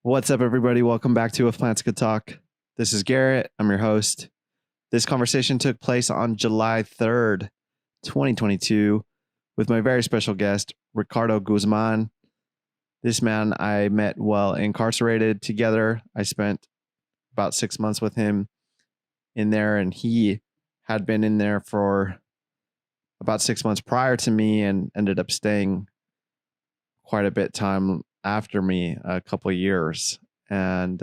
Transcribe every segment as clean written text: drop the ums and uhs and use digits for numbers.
What's up, everybody? Welcome back to If Plants Could Talk. This is Garrett. I'm your host. This conversation took place on July 3rd, 2022, with my very special guest, Ricardo Guzman. This man I met while incarcerated together. I spent about 6 months with him in there, and he had been in there for about 6 months prior to me and ended up staying quite a bit time after me, a couple of years. And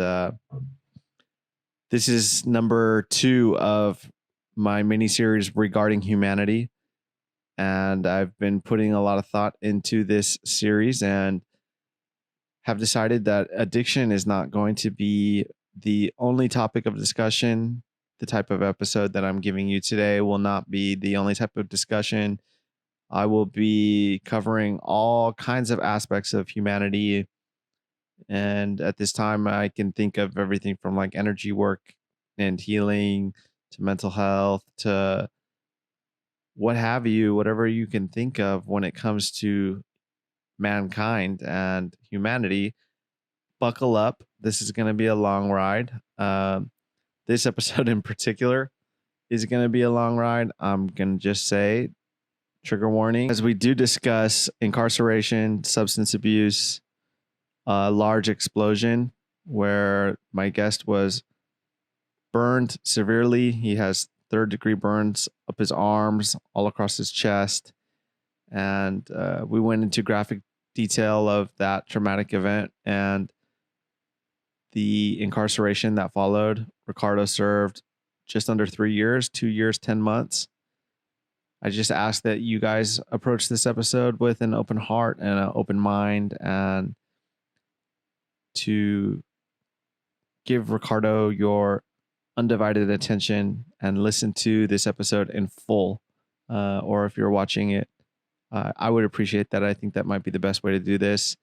this is number 2 of my mini series regarding humanity. And I've been putting a lot of thought into this series and have decided that addiction is not going to be the only topic of discussion. The type of episode that I'm giving you today will not be the only type of discussion. I will be covering all kinds of aspects of humanity. And at this time, I can think of everything from like energy work and healing to mental health to what have you, whatever you can think of when it comes to mankind and humanity. Buckle up. This is going to be a long ride. This episode in particular is going to be a long ride. I'm going to just say trigger warning as we do discuss incarceration, substance abuse, a large explosion where my guest was burned severely. He has third-degree burns up his arms, all across his chest. And we went into graphic detail of that traumatic event and the incarceration that followed. Ricardo served just under 3 years, 2 years, 10 months. I just ask that you guys approach this episode with an open heart and an open mind, and to give Ricardo your undivided attention and listen to this episode in full. Or if you're watching it, I would appreciate that. I think that might be the best way to do this,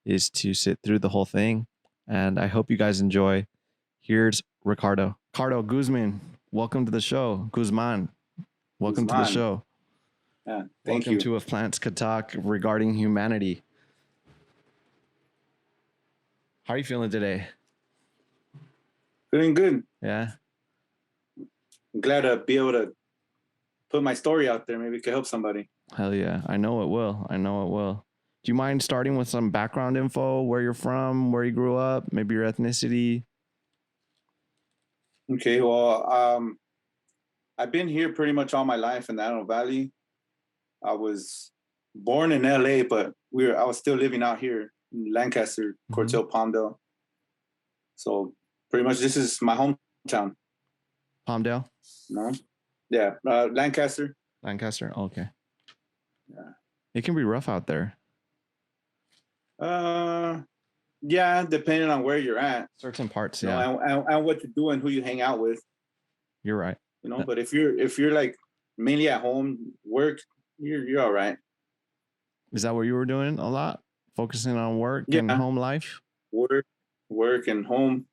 is to sit through the whole thing. And I hope you guys enjoy. Here's Ricardo. Ricardo Guzman, welcome to the show. Guzman, welcome to the show. Thank welcome you. to If Plants Could Talk regarding humanity. How are you feeling today? Feeling good. Yeah. I'm glad to be able to put my story out there. Maybe it could help somebody. Hell yeah. I know it will. Do you mind starting with some background info? Where you're from, where you grew up, maybe your ethnicity? Okay, well, I've been here pretty much all my life in the Antelope Valley. I was born in LA, but I was still living out here in Lancaster, Cortez, Palmdale. So pretty much this is my hometown. Palmdale? No? Yeah, Lancaster. Lancaster? Okay. Yeah. It can be rough out there. Yeah, depending on where you're at. Certain parts, you know, and what you do and who you hang out with. You're right. You know, but if you're like mainly at home, work, you're all right. Is that what you were doing a lot? Focusing on work and home life? Work and home.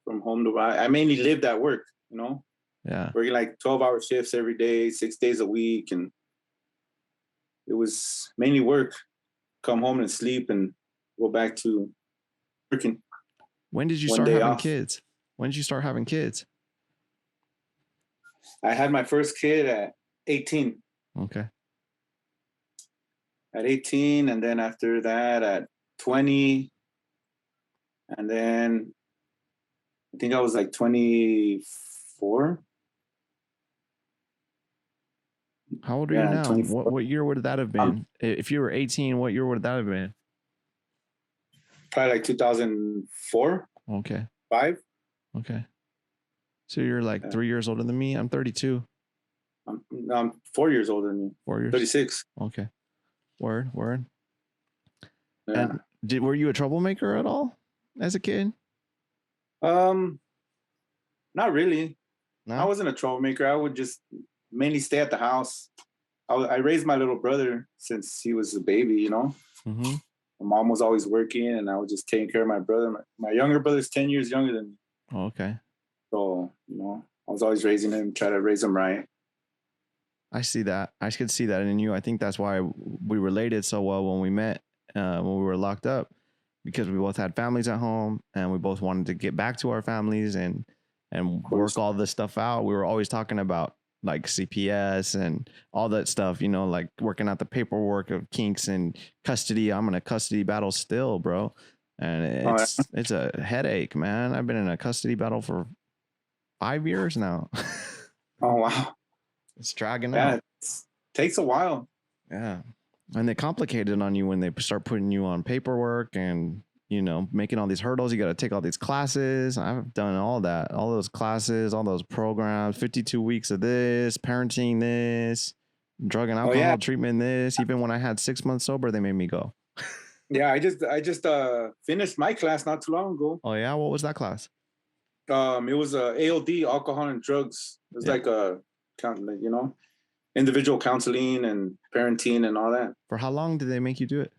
From home to I mainly lived at work, you know? Yeah. Working like 12-hour shifts every day, 6 days a week. And it was mainly work. Come home and sleep and go back to working. When did you start having kids? When did you start having kids? I had my first kid at 18. Okay. At 18, and then after that at 20. And then I think I was like 24. How old are you now? What year would that have been? If you were 18, what year would that have been? Probably like 2004. Okay. 5. Okay. So you're like 3 years older than me. I'm 32. I'm 4 years older than you. 4 years. 36. Okay. Word. Yeah. And were you a troublemaker at all as a kid? Not really. No? I wasn't a troublemaker. I would just mainly stay at the house. I raised my little brother since he was a baby, you know. Mm-hmm. My mom was always working, and I was just taking care of my brother. My younger brother's 10 years younger than me. Oh, okay. So, you know, I was always raising him, try to raise him right. I see that. I could see that in you. I think that's why we related so well when we met, when we were locked up, because we both had families at home and we both wanted to get back to our families and work all this stuff out. We were always talking about like CPS and all that stuff, you know, like working out the paperwork of kinks and custody. I'm in a custody battle still, bro. And Oh, it's a headache, man. I've been in a custody battle for 5 years now. oh wow. It's dragging Yeah, out. it takes a while. Yeah. And they complicate it on you when they start putting you on paperwork and, you know, making all these hurdles. You got to take all these classes. I've done all that, all those classes, all those programs, 52 weeks of this, parenting this, drug and Oh yeah, alcohol treatment this. Even when I had 6 months sober, they made me go. yeah. I just finished my class not too long ago. Oh, yeah. What was that class? It was AOD, alcohol and drugs. It was Yeah. like a you know, individual counseling and parenting and all that. For how long did they make you do it?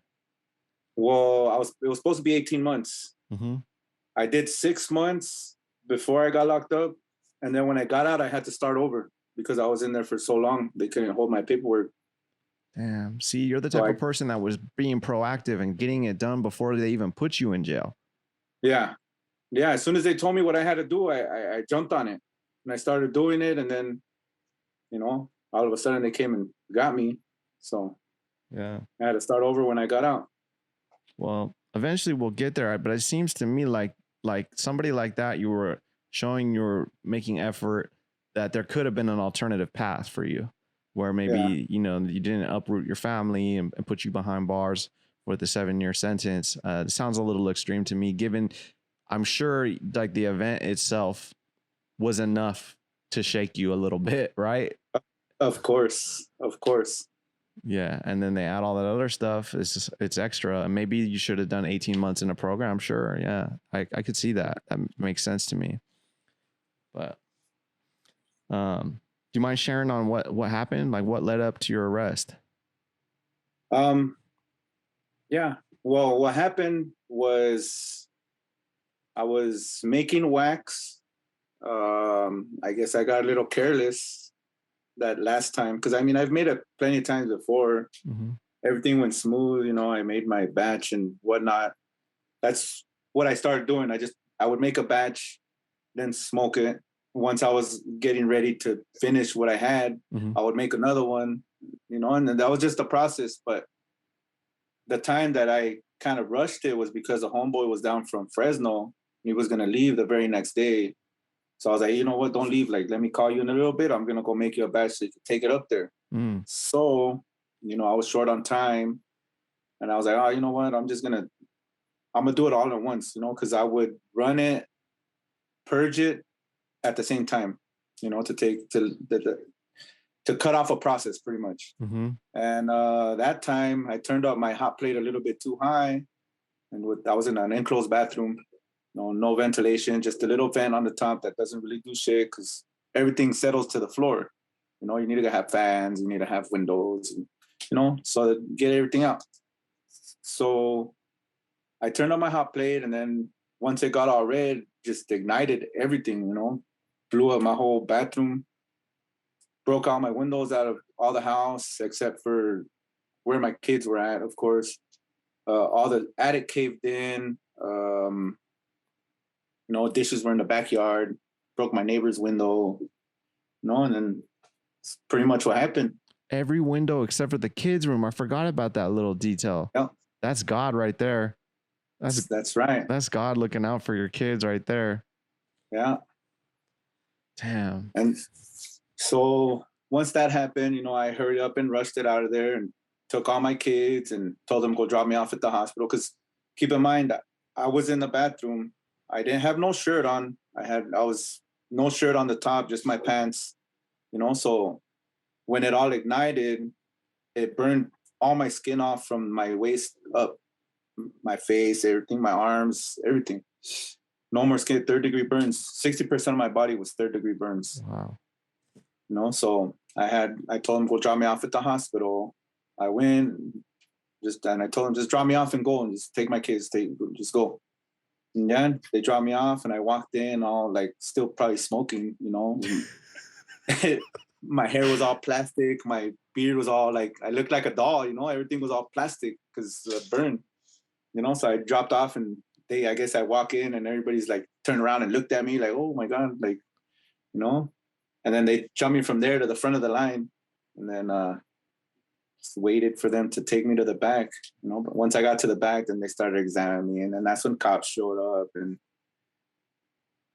Well, it was supposed to be 18 months. Mm-hmm. I did 6 months before I got locked up. And then when I got out, I had to start over because I was in there for so long. They couldn't hold my paperwork. Damn. See, you're the So type of person that was being proactive and getting it done before they even put you in jail. yeah. Yeah. As soon as they told me what I had to do, I jumped on it and I started doing it. And then, you know, all of a sudden they came and got me. So Yeah. I had to start over when I got out. Well, eventually we'll get there, but it seems to me like somebody like that, you were showing you're making effort, that there could have been an alternative path for you where maybe, Yeah. you know, you didn't uproot your family and put you behind bars with a 7-year sentence. It sounds a little extreme to me, given I'm sure like the event itself was enough to shake you a little bit, right? Of course. Of course. Yeah, and then they add all that other stuff. It's extra. And maybe you should have done 18 months in a program. Sure, yeah, I could see that. That makes sense to me. But do you mind sharing on what happened? Like what led up to your arrest? Yeah. Well, what happened was I was making wax. I guess I got a little careless that last time because I mean I've made it plenty of times before. Mm-hmm. Everything went smooth, you know. I made my batch and whatnot. That's what I started doing. I would make a batch, then smoke it. Once I was getting ready to finish what I had, Mm-hmm. I would make another one, you know, and then that was just the process. But the time that I kind of rushed it was because a homeboy was down from Fresno. He was gonna leave the very next day. So I was like, you know what, don't leave. Like, let me call you in a little bit. I'm gonna go make you a batch so you can take it up there. Mm. So, you know, I was short on time. And I was like, oh, you know what? I'm gonna do it all at once, you know, because I would run it, purge it at the same time, you know, to cut off a process pretty much. Mm-hmm. And that time I turned up my hot plate a little bit too high. And I was in an enclosed bathroom, no ventilation, just a little vent on the top that doesn't really do shit because everything settles to the floor. You know, you need to have fans, you need to have windows, you know, so to get everything out. So I turned on my hot plate, and then once it got all red, just ignited everything, you know, blew up my whole bathroom, broke all my windows out of all the house except for where my kids were at, of course. All the attic caved in. You know, dishes were in the backyard. Broke my neighbor's window. You know, and then it's pretty much what happened. Every window except for the kids' room. I forgot about that little detail. Yeah. That's God right there. That's right. That's God looking out for your kids right there. Yeah. Damn. And so once that happened, you know, I hurried up and rushed it out of there and took all my kids and told them to go drop me off at the hospital. Because keep in mind, I was in the bathroom. I didn't have no shirt on. I was no shirt on the top, just my pants, you know. So when it all ignited, it burned all my skin off from my waist up, my face, everything, my arms, everything. No more skin, 3rd-degree burns. 60% of my body was 3rd-degree burns. Wow. You know, so I told him, go drop me off at the hospital. I went, and I told him, just drop me off and go and just take my kids, just go. And then they dropped me off and I walked in all like still probably smoking, you know. My hair was all plastic. My beard was all like, I looked like a doll, you know, everything was all plastic because burned. So I dropped off, and I guess I walk in, and everybody's like turned around and looked at me like, oh my God, like, and then they jumped me from there to the front of the line, and then just waited for them to take me to the back, but once I got to the back, then they started examining me, and then that's when cops showed up and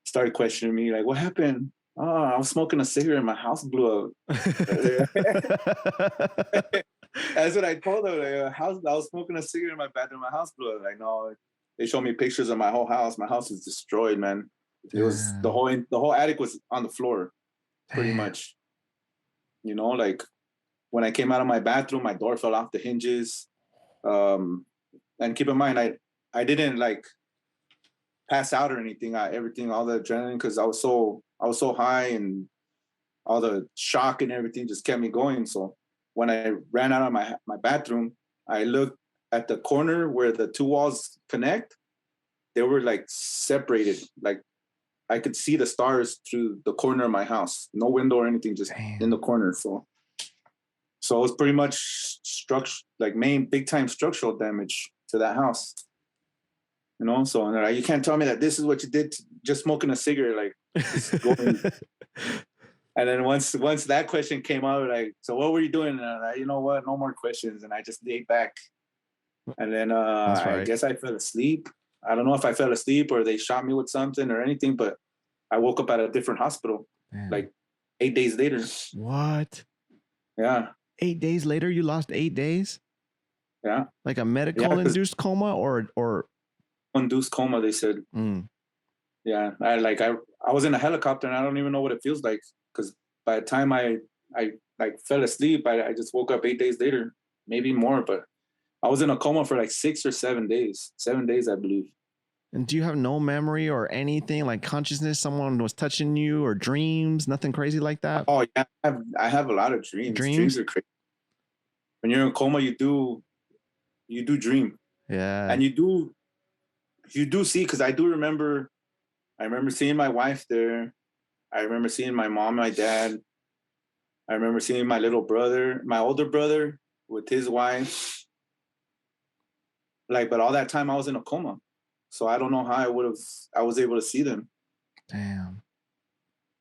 started questioning me like, what happened? Oh, I was smoking a cigarette and my house blew up. That's what I told them. Like, I was smoking a cigarette in my bathroom. My house blew up. Like, no, they showed me pictures of my whole house. My house is destroyed, man. It was the whole attic was on the floor, pretty much. Like when I came out of my bathroom, my door fell off the hinges. And keep in mind, I didn't like pass out or anything. All the adrenaline, because I was so high, and all the shock and everything just kept me going. So when I ran out of my bathroom, I looked at the corner where the two walls connect. They were like separated. Like I could see the stars through the corner of my house. No window or anything, just in the corner. So it was pretty much main big time structural damage to that house. So you can't tell me that this is what you did just smoking a cigarette. Like, just going. And then once that question came out, like, so what were you doing? And you know what? No more questions. And I just laid back. And then I guess I fell asleep. I don't know if I fell asleep or they shot me with something or anything, but I woke up at a different hospital, like 8 days later. What? Yeah. 8 days later, you lost 8 days? Yeah. Like a medical induced coma or induced coma, they said. Yeah. I was in a helicopter, and I don't even know what it feels like, because by the time I like fell asleep, I just woke up 8 days later, maybe more, but I was in a coma for like 6 or 7 days. 7 days, I believe. And do you have no memory or anything, like consciousness? Someone was touching you, or dreams? Nothing crazy like that? Oh yeah, I have a lot of dreams. Dreams are crazy. When you're in coma, you do dream. Yeah. And you do see, because I remember seeing my wife there. I remember seeing my mom, my dad. I remember seeing my little brother, my older brother with his wife. Like, but all that time I was in a coma. So I don't know how I was able to see them. Damn.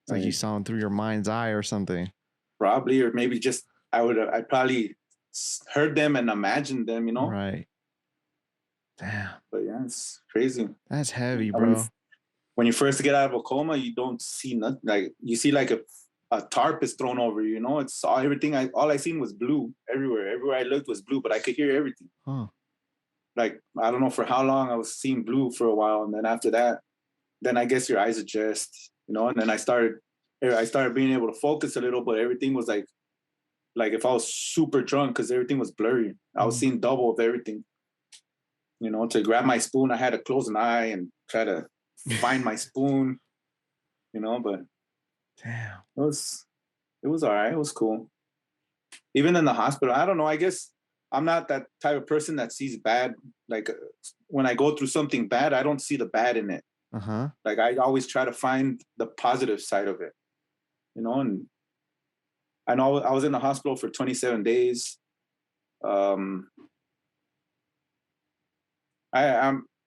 It's like you saw them through your mind's eye or something. Probably, or maybe just I probably heard them and imagined them, Right. Damn. But yeah, it's crazy. That's heavy, bro. When you first get out of a coma, you don't see nothing. Like, you see like a tarp is thrown over you, It's everything. All I seen was blue everywhere. Everywhere I looked was blue, but I could hear everything. Huh. Like, I don't know for how long I was seeing blue for a while. And then after that, then I guess your eyes adjust, and then I started being able to focus a little, but everything was like if I was super drunk, because everything was blurry. I was seeing double of everything. To grab my spoon, I had to close an eye and try to find my spoon, but damn, it was all right. It was cool. Even in the hospital, I don't know, I guess I'm not that type of person that sees bad. Like, when I go through something bad, I don't see the bad in it. Like, I always try to find the positive side of it, and I know I was in the hospital for 27 days. I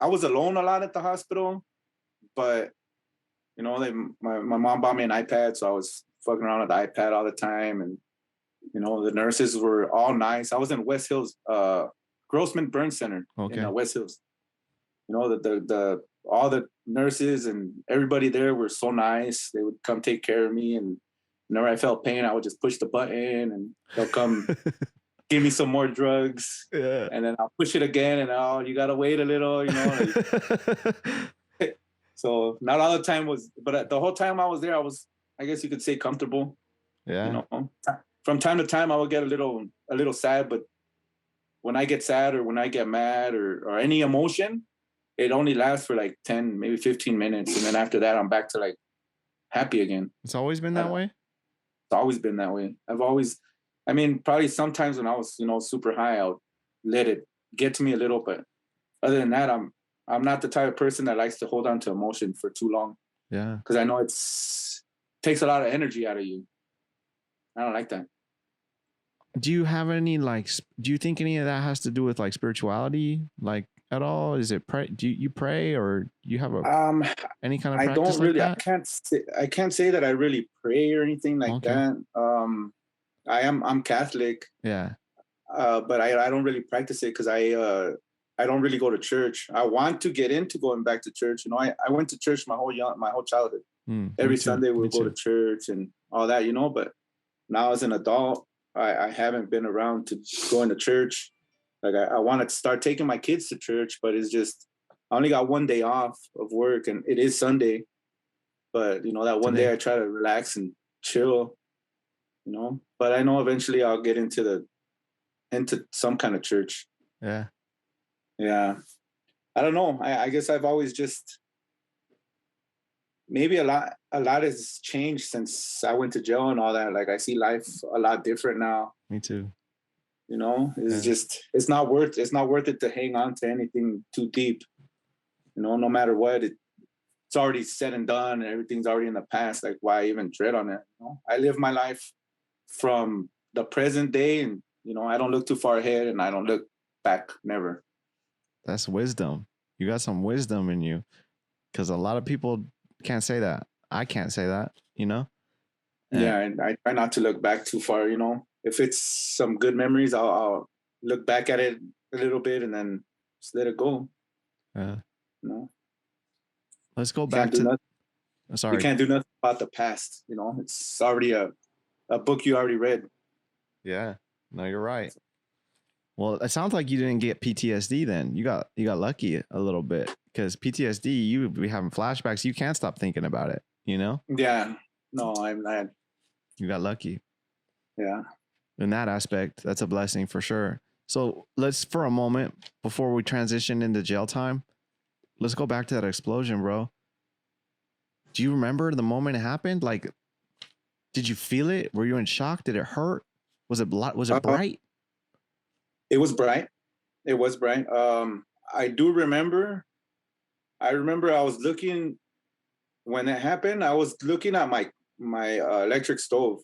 was alone a lot at the hospital, but my mom bought me an iPad, so I was fucking around with the iPad all the time, and the nurses were all nice. I was in West Hills, Grossman Burn Center in West Hills. The all the nurses and everybody there were so nice. They would come take care of me, and whenever I felt pain, I would just push the button, and they'll come give me some more drugs. Yeah. And then I'll push it again, and you gotta wait a little, So not all the time but the whole time I was there, I guess you could say, comfortable. Yeah. From time to time, I would get a little sad, but when I get sad or when I get mad or any emotion, it only lasts for like 10, maybe 15 minutes. And then after that, I'm back to like happy again. It's always been that way? It's always been that way. Probably sometimes when I was, super high, I would let it get to me a little, but other than that, I'm not the type of person that likes to hold on to emotion for too long. Yeah. Because I know it takes a lot of energy out of you. I don't like that. Do you have any, do you think any of that has to do with like spirituality? Like, at all? Is it pray? Do you pray or you have a Um, any kind of I don't practice like really. that? I can't say that I really pray or anything like Okay. that. I'm Catholic, Yeah. but I don't really practice it because I don't really go to church. I want to get into going back to church. You know, I went to church my whole childhood. Me Every too. Sunday Me we'll go to too. church and all that. You know, but now as an adult, I haven't been around to going to church. Like I wanted to start taking my kids to church, but it's just I only got one day off of work, and it is Sunday. But you know that one day Today. I try to relax and chill. You know, but I know eventually I'll get into some kind of church. Yeah. Yeah, I don't know. I guess I've always just maybe a lot has changed since I went to jail and all that. Like I see life a lot different now. Me too. You know, it's Yeah. just it's not worth it to hang on to anything too deep. You know, no matter what, it's already said and done, and everything's already in the past. Like why even tread on it? You know, I live my life from the present day, and you know, I don't look too far ahead, and I don't look back. Never. That's wisdom. You got some wisdom in you because a lot of people can't say that. I can't say that, you know? And Yeah, and I try not to look back too far. You know, if it's some good memories, I'll look back at it a little bit and then just let it go. uh, You know, let's go can't back do to, nothing. You sorry. can't do nothing about the past. You know, it's already a book you already read. Yeah. No, you're right. Well, it sounds like you didn't get PTSD then. You got lucky a little bit because PTSD, you would be having flashbacks. You can't stop thinking about it, you know? Yeah, no, I'm not. You got lucky Yeah, in that aspect. That's a blessing for sure. So let's, for a moment, before we transition into jail time, let's go back to that explosion, bro. Do you remember the moment it happened? Like, did you feel it? Were you in shock? Did it hurt? Was it uh, bright? it was bright. It was bright. I do remember. I remember I was looking when it happened. I was looking at my electric stove.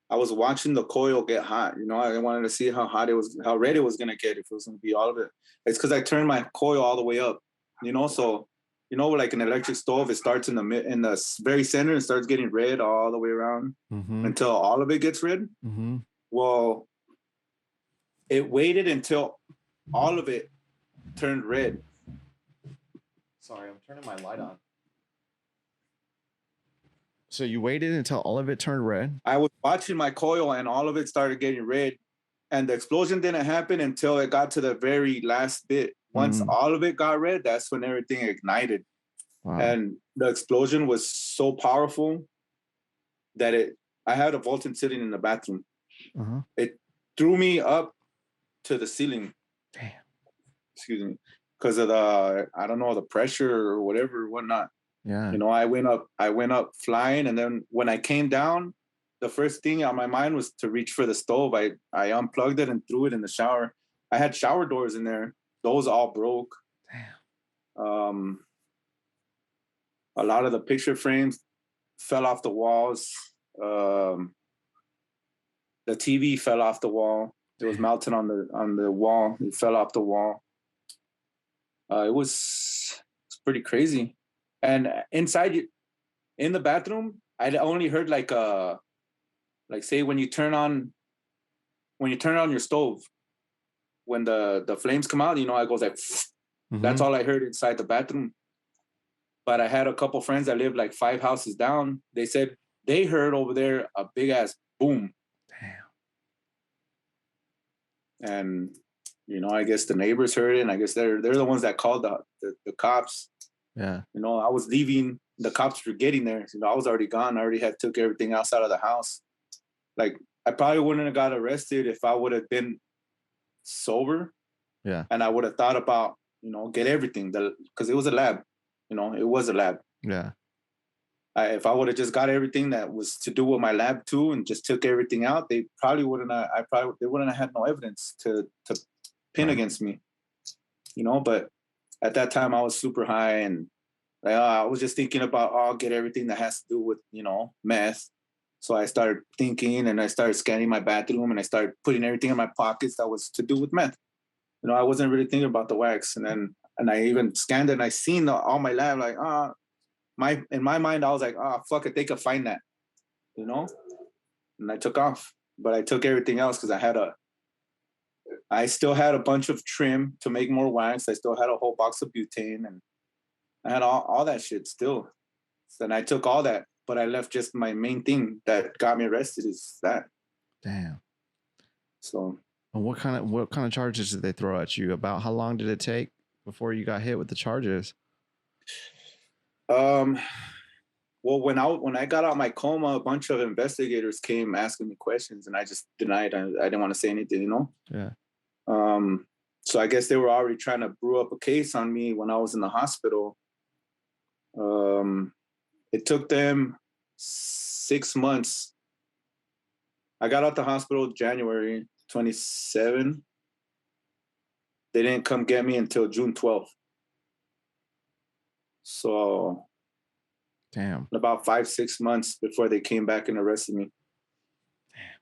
I was watching the coil get hot. You know, I wanted to see how hot it was, how red it was gonna get, if it was gonna be all of it. It's because I turned my coil all the way up. You know, so you know, like an electric stove, it starts in the very center and starts getting red all the way around Mm-hmm. until all of it gets red. Mm-hmm. Well, it waited until all of it turned red. Sorry, I'm turning my light on. So you waited until all of it turned red. I was watching my coil and all of it started getting red. And the explosion didn't happen until it got to the very last bit. Once all of it got red, that's when everything ignited. Wow. And the explosion was so powerful that I had a Volton sitting in the bathroom. Uh-huh. It threw me up to the ceiling. Damn. Excuse me. Because of I don't know, the pressure or whatever, whatnot. Yeah. You know, I went up flying, and then when I came down, the first thing on my mind was to reach for the stove. I unplugged it and threw it in the shower. I had shower doors in there; those all broke. Damn. A lot of the picture frames fell off the walls. Um, the TV fell off the wall. It was mounted on the wall. It fell off the wall. It's pretty crazy. And inside in the bathroom, I only heard like say when you turn on your stove, when the flames come out, you know, it goes like that's all I heard inside the bathroom. But I had a couple friends that lived like 5 houses down. They said they heard over there a big ass boom. Damn. And you know, I guess the neighbors heard it, and I guess they're the ones that called the cops. Yeah. You know, I was leaving, the cops were getting there. You know, I was already gone. I already had took everything outside of the house. Like I probably wouldn't have got arrested if I would have been sober. Yeah. And I would have thought about, you know, get everything because it was a lab. You know, it was a lab. Yeah. If I would have just got everything that was to do with my lab too and just took everything out, they probably wouldn't have. They wouldn't have had no evidence to pin Right. against me. You know, but at that time I was super high and I was just thinking about, I'll get everything that has to do with, you know, meth. So I started thinking and I started scanning my bathroom and I started putting everything in my pockets that was to do with meth. I wasn't really thinking about the wax. And I even scanned it and I seen all my lab, like, in my mind, I was like, fuck it, they could find that, you know? And I took off. But I took everything else because I still had a bunch of trim to make more wax. I still had a whole box of butane, and I had all that shit still. So then I took all that, but I left just my main thing that got me arrested is that. Damn. So. And what kind of charges did they throw at you? About how long did it take before you got hit with the charges? Well, when I got out my coma, a bunch of investigators came asking me questions, and I just denied. I didn't want to say anything, Yeah. So I guess they were already trying to brew up a case on me when I was in the hospital. It took them 6 months. I got out the hospital January 27. They didn't come get me until June 12th. So, damn, about 5-6 months before they came back and arrested me. Damn.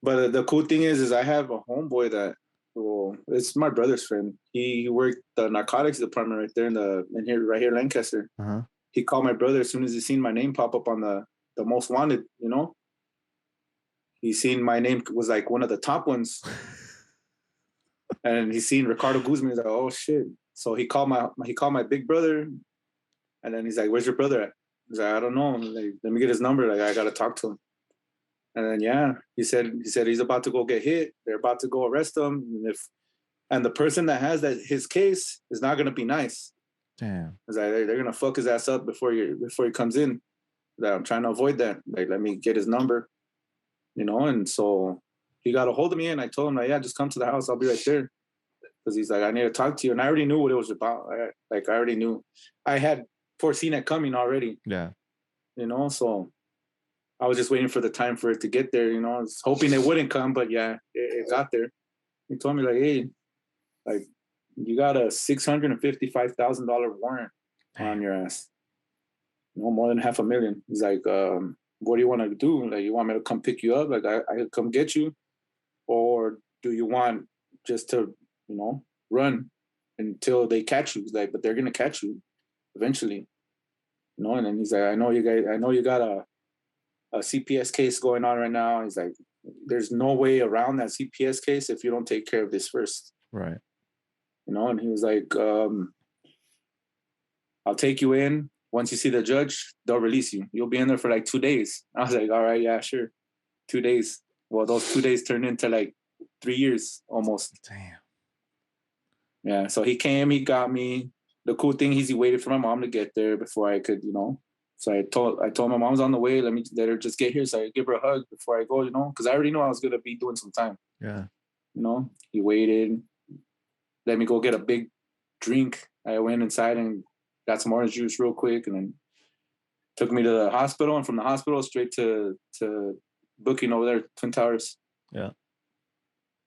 But the cool thing is I have a homeboy that, well, it's my brother's friend. He worked the narcotics department right there right here in Lancaster. Uh-huh. He called my brother as soon as he seen my name pop up on the most wanted. He seen my name was like one of the top ones. And he seen Ricardo Guzman. He's like, oh shit. So he called my big brother, and then he's like, where's your brother at? He's like, I don't know. Like, let me get his number. Like, I gotta talk to him. And then he said he's about to go get hit. They're about to go arrest him. And the person that has his case is not gonna be nice. Damn. He's like, they're gonna fuck his ass up before he comes in. Like, I'm trying to avoid that. Like, let me get his number. And so he got a hold of me, and I told him, like, yeah, just come to the house. I'll be right there. Because he's like, I need to talk to you. And I already knew what it was about. I already knew. I had foreseen it coming already. Yeah. So I was just waiting for the time for it to get there. I was hoping it wouldn't come, but yeah, it got there. He told me, like, hey, like, you got a $655,000 warrant on your ass. More than $500,000. He's like, what do you want to do? Like, you want me to come pick you up? Like, I could come get you? Or do you want just to, run until they catch you? He's like, but they're going to catch you eventually. And then he's like, I know you got a CPS case going on right now. He's like, there's no way around that CPS case if you don't take care of this first. Right. And he was like, I'll take you in. Once you see the judge, they'll release you. You'll be in there for like 2 days. I was like, all right, yeah, sure. 2 days. Well, those 2 days turned into like 3 years almost. Damn. Yeah, so he came, he got me. The cool thing is he waited for my mom to get there before I could, So I told my mom's on the way. Let her just get here. So I give her a hug before I go, because I already knew I was gonna be doing some time. Yeah. He waited. Let me go get a big drink. I went inside and got some orange juice real quick, and then took me to the hospital. And from the hospital straight to booking over there, Twin Towers. Yeah.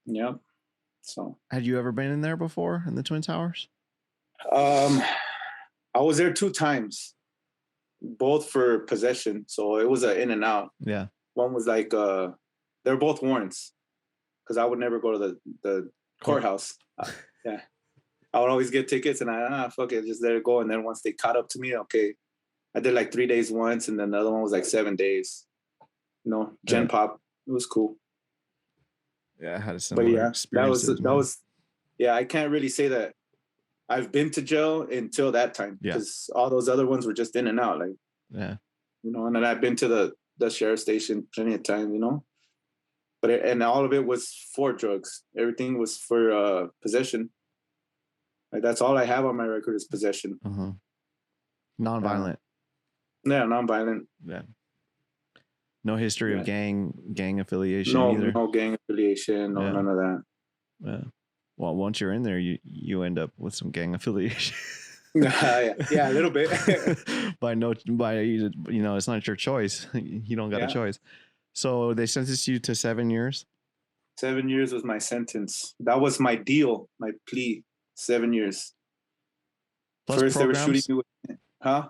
Yep. So. Had you ever been in there before in the Twin Towers? I was there 2 times, both for possession. So it was an in and out. Yeah. One was like they're both warrants, because I would never go to the courthouse. Yeah. I would always get tickets, and fuck it, just let it go. And then once they caught up to me, okay, I did like 3 days once, and then the other one was like 7 days. Gen Pop. It was cool. Yeah, I had a similar experience. That was I can't really say that I've been to jail until that time, because all those other ones were just in and out, like, yeah, and then I've been to the sheriff station plenty of times, but and all of it was for drugs. Everything was for possession. Like, that's all I have on my record is possession. Uh-huh. Non-violent. Yeah, non-violent. Yeah. No history of gang affiliation either. No gang affiliation, none of that. Yeah. Well, once you're in there, you end up with some gang affiliation. Yeah, a little bit. It's not your choice. You don't got a choice. So they sentenced you to 7 years. 7 years was my sentence. That was my deal, my plea. 7 years. Plus first programs? They were shooting me with,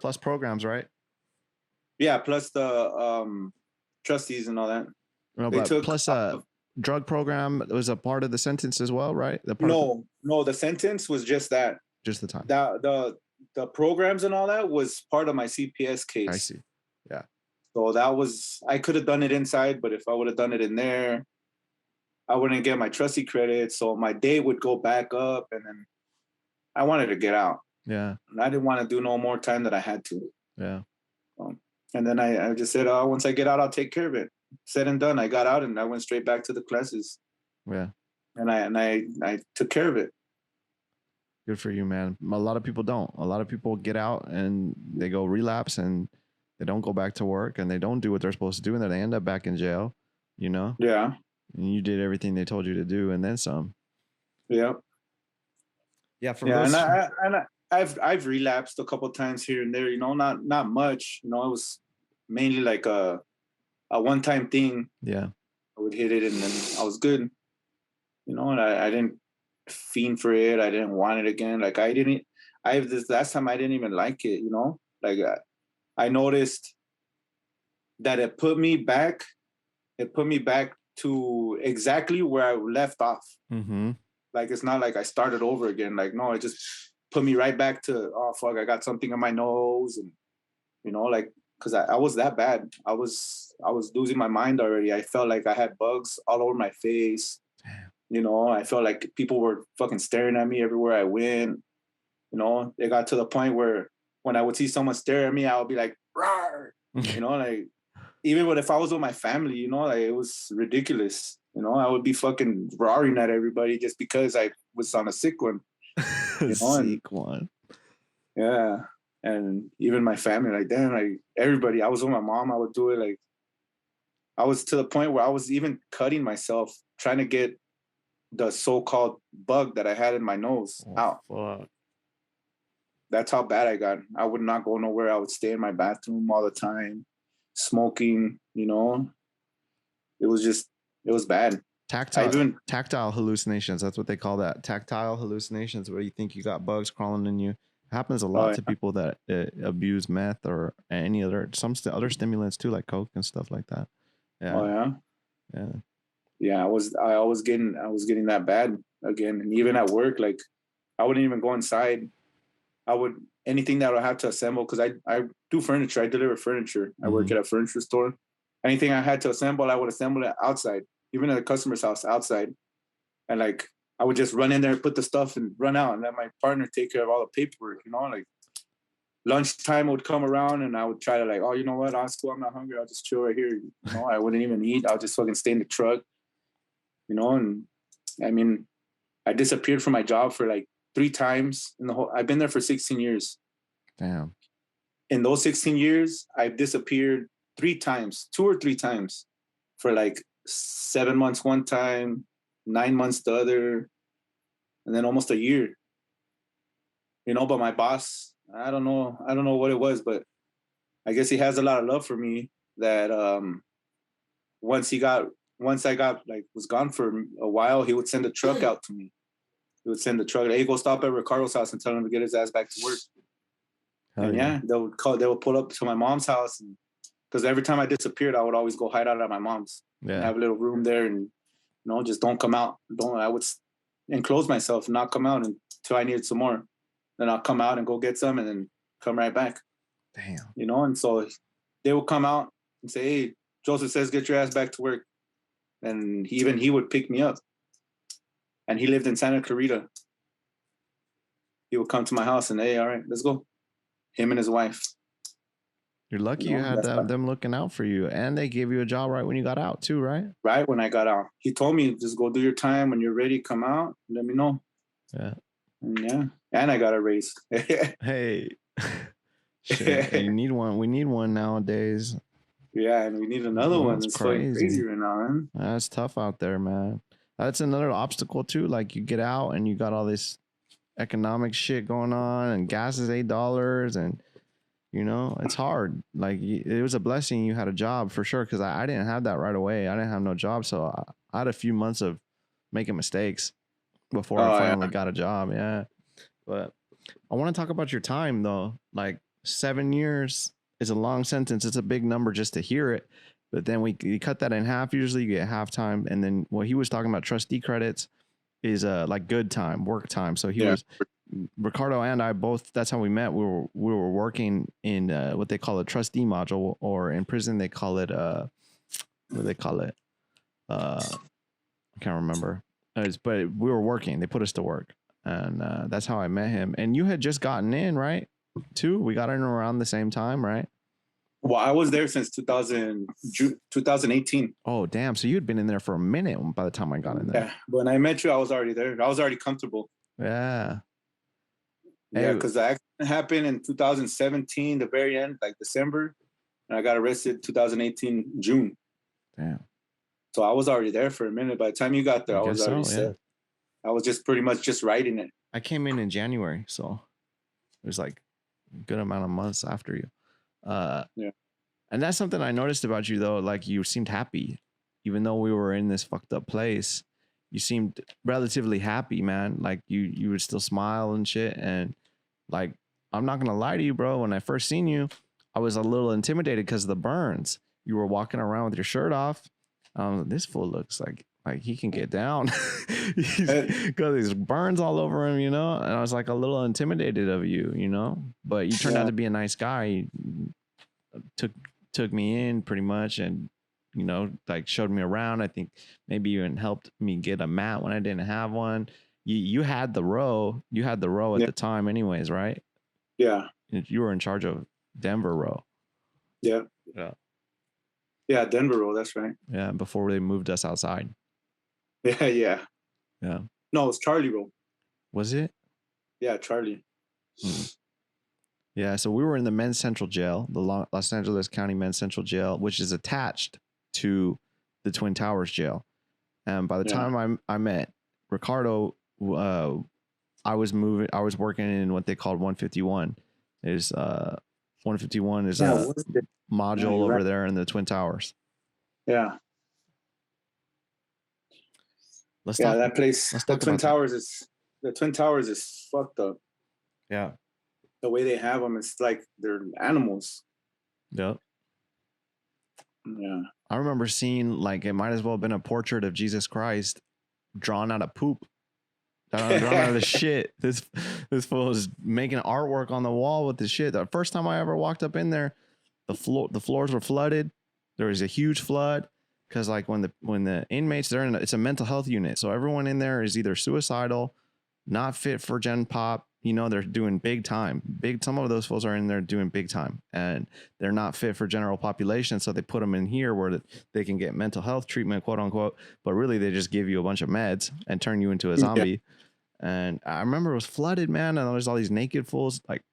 plus programs, right? Yeah, plus the trustees and all that. No, but plus drug program was a part of the sentence as well, right? The part of No, the sentence was just that. just the time. The programs and all that was part of my CPS case. I see. Yeah. So that was, I could have done it inside, but if I would have done it in there, I wouldn't get my trustee credit. So my day would go back up, and then I wanted to get out. Yeah. And I didn't want to do no more time than I had to. Yeah. And then I just said, once I get out, I'll take care of it. Said and done. I got out and I went straight back to the classes. Yeah. And I took care of it. Good for you, man. A lot of people don't. A lot of people get out and they go relapse and they don't go back to work and they don't do what they're supposed to do, and then they end up back in jail, you know? Yeah. And you did everything they told you to do and then some. Yeah. Yeah. For Yeah. those... And I've relapsed a couple times here and there, you know, not much. You know, it was mainly like a one-time thing. Yeah. I would hit it and then I was good. You know, and I didn't fiend for it. I didn't want it again. Like this last time I didn't even like it, you know? Like I noticed that it put me back to exactly where I left off. Mm-hmm. Like, it's not like I started over again. Like, no, it just put me right back to, oh, fuck, I got something in my nose. And, you know, like, because I was that bad. I was losing my mind already. I felt like I had bugs all over my face. Damn. You know, I felt like people were fucking staring at me everywhere I went. You know, it got to the point where when I would see someone stare at me, I would be like, rawr! You know, like, even if I was with my family, you know, like, it was ridiculous. You know, I would be fucking roaring at everybody just because I was on a sick one. You know, sick one. Yeah. And even my family, like, damn, like, everybody, I was with my mom, I would do it. Like, I was to the point where I was even cutting myself, trying to get the so-called bug that I had in my nose out. Fuck. That's how bad I got. I would not go nowhere. I would stay in my bathroom all the time, smoking, you know. It was bad. Tactile hallucinations. That's what they call that. Tactile hallucinations, where you think you got bugs crawling in you. Happens a lot to people that abuse meth or any other other stimulants too, like coke and stuff like that. Yeah. Oh yeah. Yeah. Yeah, I was getting that bad again. And even at work, like, I wouldn't even go inside. Anything that I would have to assemble, because I do furniture. I deliver furniture. I work at a furniture store. Anything I had to assemble, I would assemble it outside, even at a customer's house outside. And like, I would just run in there, put the stuff, and run out, and let my partner take care of all the paperwork. You know, like, lunchtime would come around, and I would try to, like, oh, you know what? I'm not hungry. I'll just chill right here. You know, I wouldn't even eat. I'll just fucking stay in the truck. You know, and I mean, I disappeared from my job for like 3 times I've been there for 16 years. Damn. In those 16 years, I've disappeared 3 times, 2 or 3 times, for like 7 months one time, 9 months the other, and then almost a year. You know, but my boss, I don't know what it was, but I guess he has a lot of love for me that once I got, like, was gone for a while, he would send a truck out to me. He would send the truck, hey, go stop at Ricardo's house and tell him to get his ass back to work. And yeah, they would pull up to my mom's house, because every time I disappeared, I would always go hide out at my mom's. Yeah. And have a little room there, and, you know, just don't come out. I would enclose myself and not come out until I needed some more. Then I'll come out and go get some and then come right back. Damn. You know, and so they would come out and say, hey, Joseph says get your ass back to work. And he would pick me up. And he lived in Santa Clarita. He would come to my house and, hey, all right, let's go. Him and his wife. You're lucky you had them looking out for you. And they gave you a job right when you got out too, right? Right when I got out. He told me, just go do your time. When you're ready, come out. Let me know. Yeah. And yeah. And I got a raise. Hey. Shit. You need one. We need one nowadays. Yeah, and we need another one. It's crazy right now, man. That's tough out there, man. That's another obstacle too. Like, you get out and you got all this economic shit going on, and gas is $8, and, you know, it's hard. Like, it was a blessing you had a job for sure, because I didn't have that right away. I didn't have no job, so I had a few months of making mistakes before I finally got a job. Yeah, but I want to talk about your time though. Like, 7 years is a long sentence. It's a big number just to hear it. But then we cut that in half. Usually you get half time. And then what he was talking about trustee credits is like good time, work time. So he was Ricardo and I both, that's how we met. We were working in what they call a trustee module, or in prison they call it what do they call it? I can't remember. But we were working. They put us to work. And that's how I met him. And you had just gotten in, right? Too? We got in around the same time, right? Well, I was there since 2018. Oh, damn. So you had been in there for a minute by the time I got in there. Yeah. When I met you, I was already there. I was already comfortable. Yeah. Yeah, because the accident happened in 2017, the very end, like December. And I got arrested 2018, June. Damn. So I was already there for a minute. By the time you got there, I was already set. I was just pretty much just writing it. I came in January, so it was like a good amount of months after you. Yeah. And that's something I noticed about you, though. Like, you seemed happy, even though we were in this fucked up place. You seemed relatively happy, man. Like you would still smile and shit. And like, I'm not gonna lie to you, bro. When I first seen you, I was a little intimidated because of the burns. You were walking around with your shirt off. This fool looks like he can get down. He's got these burns all over him, you know. And I was like a little intimidated of you, you know. But you turned out to be a nice guy. You took me in pretty much, and you know, like showed me around. I think maybe even helped me get a mat when I didn't have one. You had the row. You had the row at the time, anyways, right? Yeah. You were in charge of Denver row. Yeah. Yeah. Yeah, Denver row. That's right. Yeah, before they moved us outside. Yeah, yeah. Yeah. No, it was Charlie row. Was it? Yeah, Charlie. Yeah, so we were in the men's central jail, the Los Angeles County men's central jail, which is attached to the Twin Towers jail. And by the time I met Ricardo, I was working in what they called 151. 151 is a module over there in the Twin Towers. Yeah. That place. The Twin Towers is fucked up. Yeah. The way they have them, it's like they're animals. Yep. Yeah. I remember seeing, like, it might as well have been a portrait of Jesus Christ drawn out of poop. Drawn out of shit. This fool was making artwork on the wall with the shit. The first time I ever walked up in there, the floors were flooded. There was a huge flood because, like, when the inmates, it's a mental health unit, so everyone in there is either suicidal, not fit for Gen Pop. You know, they're doing big time. Some of those fools are in there doing big time, and they're not fit for general population. So they put them in here where they can get mental health treatment, quote unquote. But really, they just give you a bunch of meds and turn you into a zombie. Yeah. And I remember it was flooded, man. And there's all these naked fools, like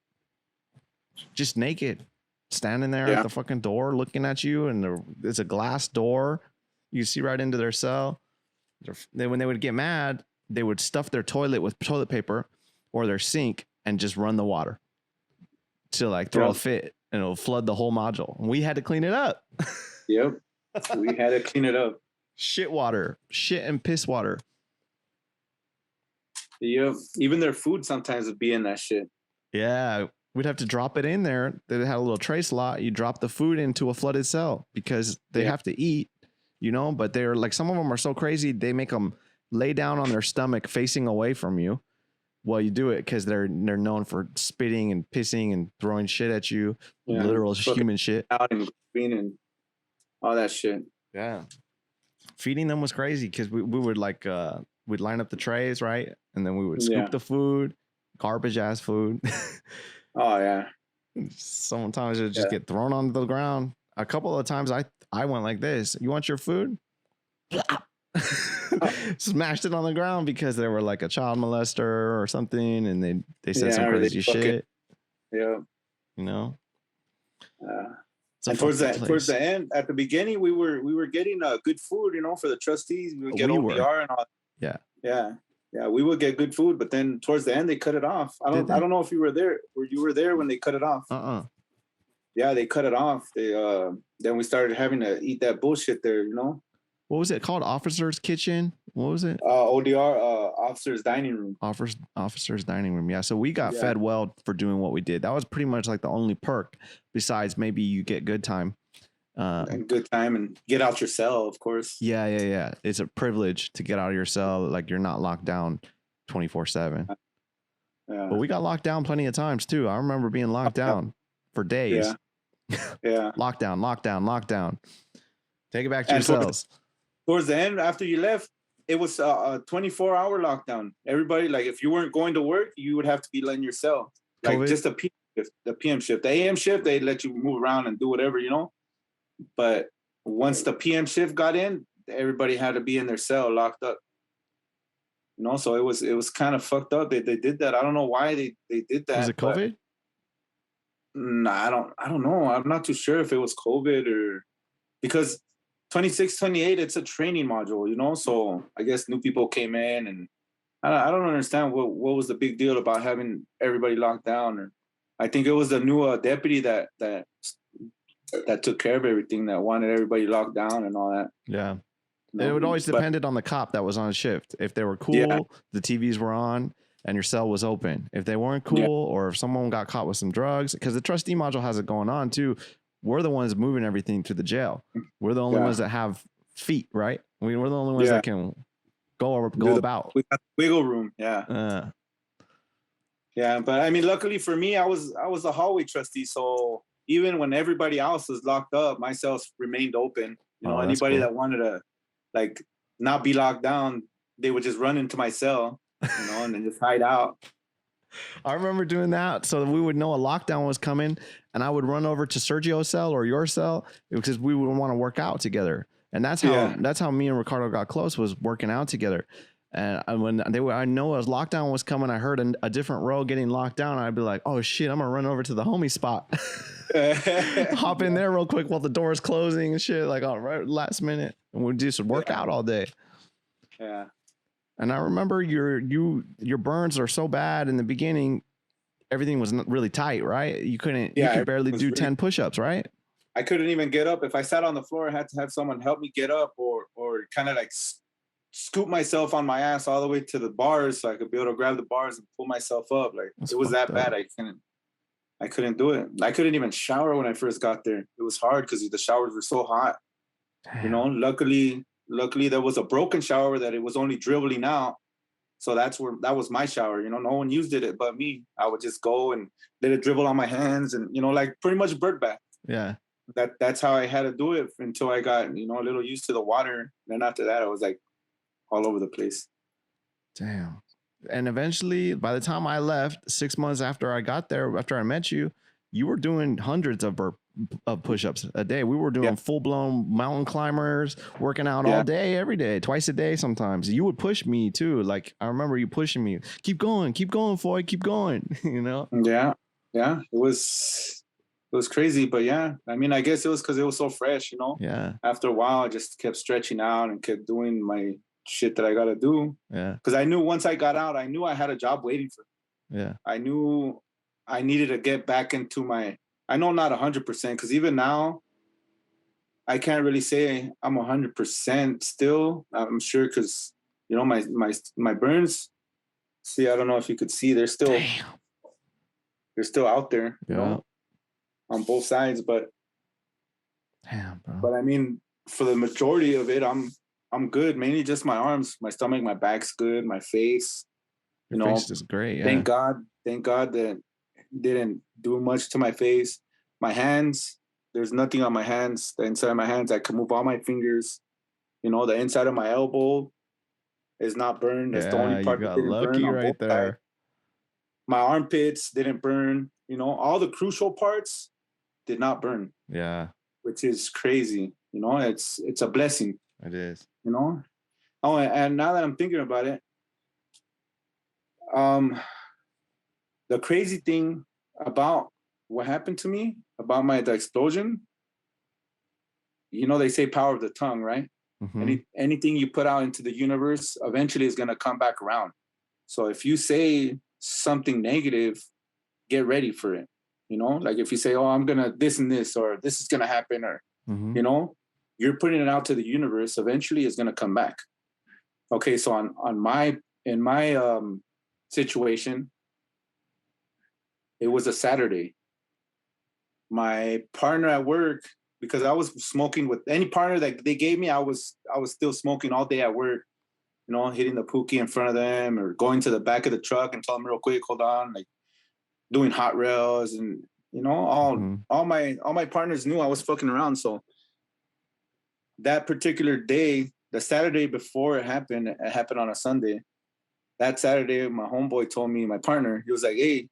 just naked, standing there at the fucking door looking at you. And there's a glass door. You see right into their cell. When they would get mad, they would stuff their toilet with toilet paper or their sink and just run the water to like throw a fit, and it'll flood the whole module. And we had to clean it up. Yep. We had to clean it up. Shit and piss water. Yep. Even their food sometimes would be in that shit. Yeah. We'd have to drop it in there. They had a little tray slot. You drop the food into a flooded cell because they have to eat, you know, but they're like, some of them are so crazy. They make them lay down on their stomach facing away from you. Well, you do it because they're known for spitting and pissing and throwing shit at you, literal human shit, out and and all that shit. Yeah, feeding them was crazy because we would like we'd line up the trays, right, and then we would scoop the food, garbage ass food. Oh yeah. Sometimes it would just get thrown onto the ground. A couple of times I went like this. You want your food? Smashed it on the ground because they were like a child molester or something, and they said some crazy shit. Yeah, you know. And towards the end, at the beginning, we were getting good food, you know, for the trustees. We would get OPR and all. Yeah. We would get good food, but then towards the end, they cut it off. I don't know if you were there. Or you were there when they cut it off. Yeah, they cut it off. Then we started having to eat that bullshit there, you know. What was it called? Officer's Kitchen? What was it? ODR, Officer's Dining Room. Officer's Dining Room. Yeah. So we got fed well for doing what we did. That was pretty much like the only perk, besides maybe you get good time. And good time and get out your cell, of course. Yeah. It's a privilege to get out of your cell. Like you're not locked down 24/7. Yeah. But we got locked down plenty of times too. I remember being locked down for days. Yeah. Lockdown. Take it back to And your cells. Towards the end, after you left, it was a 24-hour lockdown. Everybody, like, if you weren't going to work, you would have to be in your cell. Like COVID? just the PM shift. The AM shift, they let you move around and do whatever, you know. But once the PM shift got in, everybody had to be in their cell locked up. You know, so it was kind of fucked up. They did that. I don't know why they did that. Was it COVID? Nah, I don't know. I'm not too sure if it was COVID or because 26, 28, it's a training module, you know. So I guess new people came in, and I don't understand what was the big deal about having everybody locked down. Or I think it was the new deputy that took care of everything, that wanted everybody locked down and all that. Yeah. No, it would always depended on the cop that was on shift. If they were cool, the TVs were on, and your cell was open. If they weren't cool, or if someone got caught with some drugs, because the trustee module has it going on too. We're the ones moving everything to the jail. We're the only ones that have feet, right? We're the only ones that can go about. We got wiggle room, yeah. Yeah, but I mean, luckily for me, I was a hallway trustee, so even when everybody else was locked up, my cells remained open. You know, anybody that wanted to like not be locked down, they would just run into my cell, you know, and then just hide out. I remember doing that so that we would know a lockdown was coming, and I would run over to Sergio's cell or your cell because we would want to work out together. And that's how me and Ricardo got close, was working out together. And when I know a lockdown was coming, I heard a different row getting locked down. I'd be like, oh shit, I'm gonna run over to the homie spot, hop in there real quick while the door is closing and shit, like right last minute, and we'd just work out all day. Yeah. And I remember your burns are so bad in the beginning. Everything was not really tight, right? You could barely do 10 push-ups, right? I couldn't even get up. If I sat on the floor, I had to have someone help me get up, or kind of like scoop myself on my ass all the way to the bars so I could be able to grab the bars and pull myself up. Like it was that bad. I couldn't do it. I couldn't even shower when I first got there. It was hard because the showers were so hot. Damn. You know, luckily there was a broken shower that it was only dribbling out. So that was my shower. You know, no one used it but me. I would just go and let it dribble on my hands, and, you know, like pretty much bird bath. Yeah. That's how I had to do it until I got, you know, a little used to the water. Then after that, I was like all over the place. Damn. And eventually, by the time I left, 6 months after I got there, after I met you, you were doing hundreds of push-ups a day. We were doing full-blown mountain climbers, working out all day, every day, twice a day sometimes. You would push me too. Like, I remember you pushing me. Keep going, Floyd, keep going, you know? Yeah. It was crazy, but yeah. I mean, I guess it was because it was so fresh, you know? Yeah. After a while, I just kept stretching out and kept doing my shit that I got to do. Yeah. Because I knew once I got out, I knew I had a job waiting for me. Yeah. I knew I needed to get back into I know not 100%, because even now, I can't really say I'm 100% still. I'm sure because, you know, my burns, see, I don't know if you could see, they're still out there, you know, on both sides. But I mean, for the majority of it, I'm good. Mainly just my arms, my stomach, my back's good, my face. Your face is great. Yeah. Thank God that didn't do much to my face. My hands, there's nothing on my hands. The inside of my hands, I can move all my fingers. You know, the inside of my elbow is not burned. That's the only part that didn't burn on both sides. My armpits didn't burn. You know, all the crucial parts did not burn. Yeah. Which is crazy. You know, it's a blessing. It is. You know? Oh, and now that I'm thinking about it, the crazy thing about what happened to me, about the explosion, you know, they say power of the tongue, right? Mm-hmm. Anything you put out into the universe eventually is going to come back around. So if you say something negative, get ready for it. You know, like if you say, oh, I'm going to this and this, or this is going to happen, or, you know, you're putting it out to the universe, eventually it's going to come back. Okay. So in my situation, it was a Saturday. My partner at work because I was smoking with any partner that they gave me. I was still smoking all day at work. You know, hitting the pookie in front of them or going to the back of the truck and tell them real quick, hold on, like doing hot rails and all my partners knew I was fucking around. So that particular day, the Saturday before it happened on a Sunday. That Saturday, my homeboy told me, my partner, he was like, hey,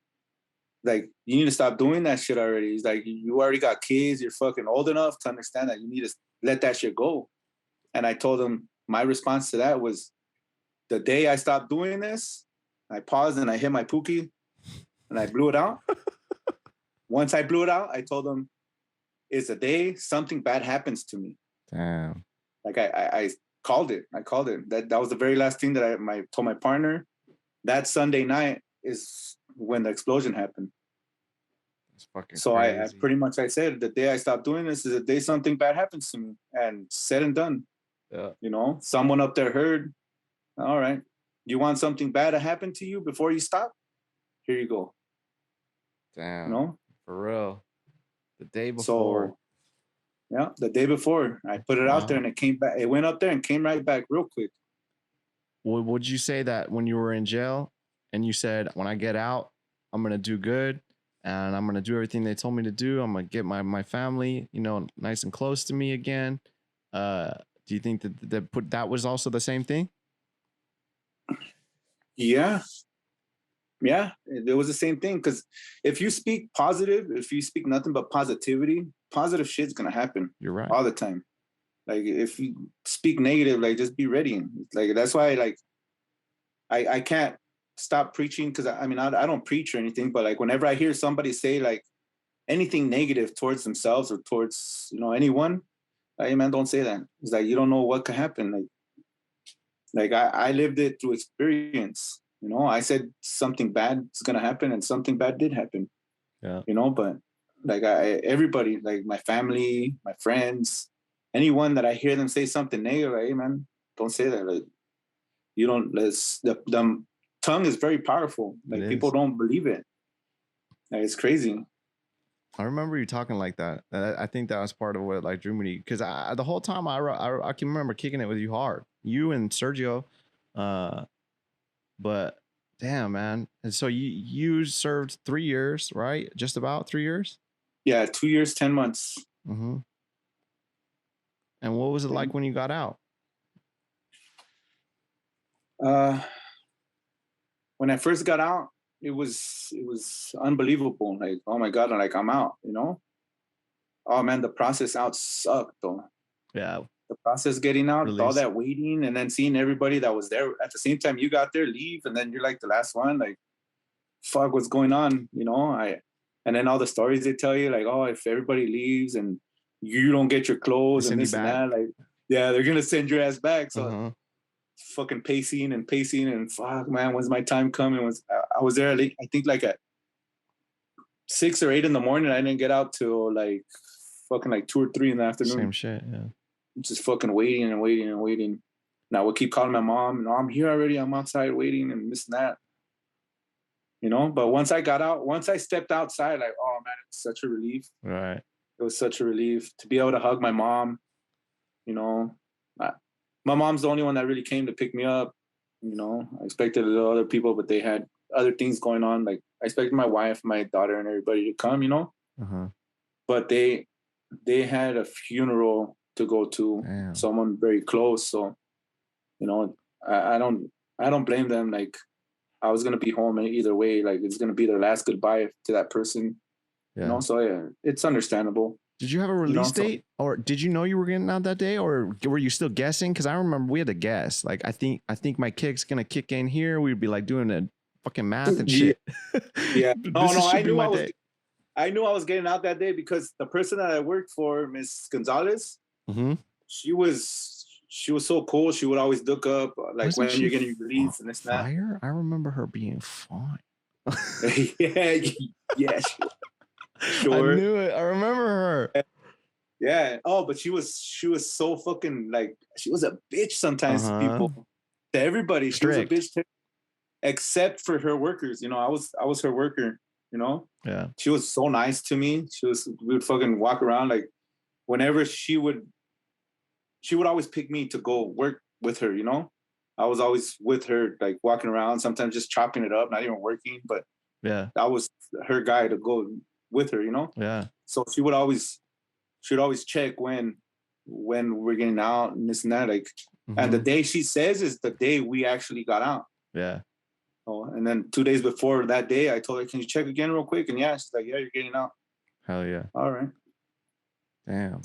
like, you need to stop doing that shit already. He's like, you already got kids. You're fucking old enough to understand that you need to let that shit go. And I told him my response to that was, the day I stopped doing this, I paused and I hit my pookie and I blew it out. Once I blew it out, I told him, it's the day something bad happens to me. Damn. Like I called it. I called it. That was the very last thing that I told my partner. That Sunday night is when the explosion happened. It's fucking so crazy. I pretty much I said, the day I stopped doing this is the day something bad happens to me. And said and done. Yeah. You know, someone up there heard, all right, you want something bad to happen to you before you stop? Here you go. Damn. You know? For real. The day before. So, yeah, the day before I put it out there and it came back. It went up there and came right back real quick. Would you say that when you were in jail and you said, when I get out, I'm going to do good and I'm going to do everything they told me to do. I'm going to get my family, you know, nice and close to me again. Do you think that was also the same thing? Yeah. Yeah, it was the same thing. Because if you speak positive, if you speak nothing but positivity, positive shit's going to happen. You're right. All the time. Like, if you speak negative, like, just be ready. Like, that's why, like, I can't stop preaching because, I mean, I don't preach or anything. But, like, whenever I hear somebody say, like, anything negative towards themselves or towards, you know, anyone, hey, man, don't say that. It's like, you don't know what could happen. Like I lived it through experience. You know, I said something bad is gonna happen, and something bad did happen. Yeah. You know, but like everybody, like my family, my friends, anyone that I hear them say something negative, like, hey man, don't say that. Like, you don't. The tongue is very powerful. Like, people don't believe it. Like, it's crazy. I remember you talking like that. I think that was part of what like drew me, because the whole time I can remember kicking it with you hard, you and Sergio, but damn, man. And so you served 3 years, right? Just about 3 years. Yeah, 2 years, 10 months. Mm-hmm. And what was it like when you got out? When I first got out, it was unbelievable. Like, oh my God, like, I'm out, you know? Oh man, the process out sucked though. Yeah. The process getting out, Release. all that waiting, and then seeing everybody that was there at the same time you got there leave, and then you're like the last one, like, fuck, what's going on? You know, and then all the stories they tell you, like, oh, if everybody leaves and you don't get your clothes and this and that, like, yeah, they're gonna send your ass back. So fucking pacing and fuck, man, when's my time coming? I was there, I think, like at 6 or 8 in the morning. I didn't get out till like fucking like 2 or 3 in the afternoon. Same shit, yeah. Just fucking waiting and waiting and waiting. Now we'll keep calling my mom. No, I'm here already. I'm outside waiting and this and that. You know, but once I got out, once I stepped outside, like, oh man, it was such a relief. Right. It was such a relief to be able to hug my mom. You know, my mom's the only one that really came to pick me up. You know, I expected other people, but they had other things going on. Like, I expected my wife, my daughter, and everybody to come, you know. But they had a funeral to go to. Damn. Someone very close. So, you know, I don't blame them. Like, I was gonna be home either way. Like, it's gonna be their last goodbye to that person. Yeah. You know, so yeah, it's understandable. Did you have a release date, or did you know you were getting out that day, or were you still guessing? Because I remember we had to guess. Like, I think my kick's gonna kick in here. We'd be like doing a fucking math and shit. Yeah. No, I knew I was getting out that day because the person that I worked for, Miss Gonzalez, she was so cool. She would always look up, like, wasn't when you're getting released and this and that. Fire? I remember her being fine. yeah. Sure. I knew it. I remember her. Yeah. Oh, but she was so fucking, like, she was a bitch sometimes to people. To everybody. Strict. She was a bitch except for her workers. You know, I was her worker, you know? Yeah. She was so nice to me. We would fucking walk around, like, whenever she would always pick me to go work with her, you know? I was always with her, like walking around, sometimes just chopping it up, not even working, but Yeah. I was her guy to go with her, you know? Yeah. So she would always check when we're getting out and this and that. Like, and the day she says is the day we actually got out. Yeah. Oh, and then 2 days before that day, I told her, "Can you check again real quick?" And yeah, she's like, "Yeah, you're getting out." Hell yeah. All right. Damn.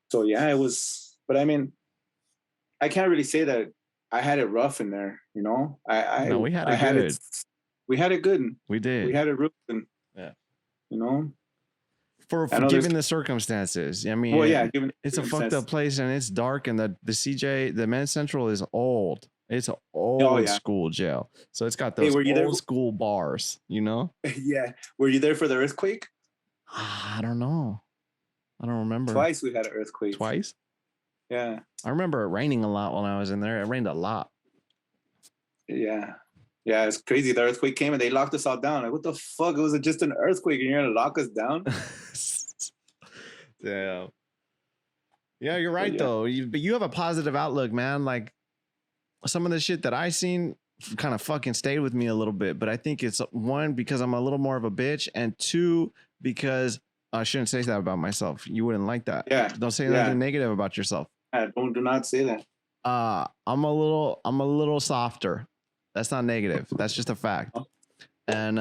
So yeah, it was. But I mean, I can't really say that I had it rough in there. You know, No, we had it had good. We had it good. We did. We had it real good. Yeah. You know, for given the circumstances. I mean, well, yeah, given it's a fucked up place and it's dark, and the CJ, the Men's Central, is old. It's an old school jail, so it's got those old school bars. You know? Yeah. Were you there for the earthquake? I don't know. I don't remember. Twice we had an earthquake. Twice? Yeah. I remember it raining a lot when I was in there. It rained a lot. Yeah. Yeah, it's crazy. The earthquake came and they locked us all down. Like, what the fuck? It was just an earthquake and you're gonna lock us down? Damn. Yeah, you're right though. But you have a positive outlook, man. Like, some of the shit that I seen kind of fucking stayed with me a little bit, but I think it's, one, because I'm a little more of a bitch, and two, because I shouldn't say that about myself. You wouldn't like that. Yeah. Don't say anything negative about yourself. Do not say that. I'm a little softer. That's not negative. That's just a fact. And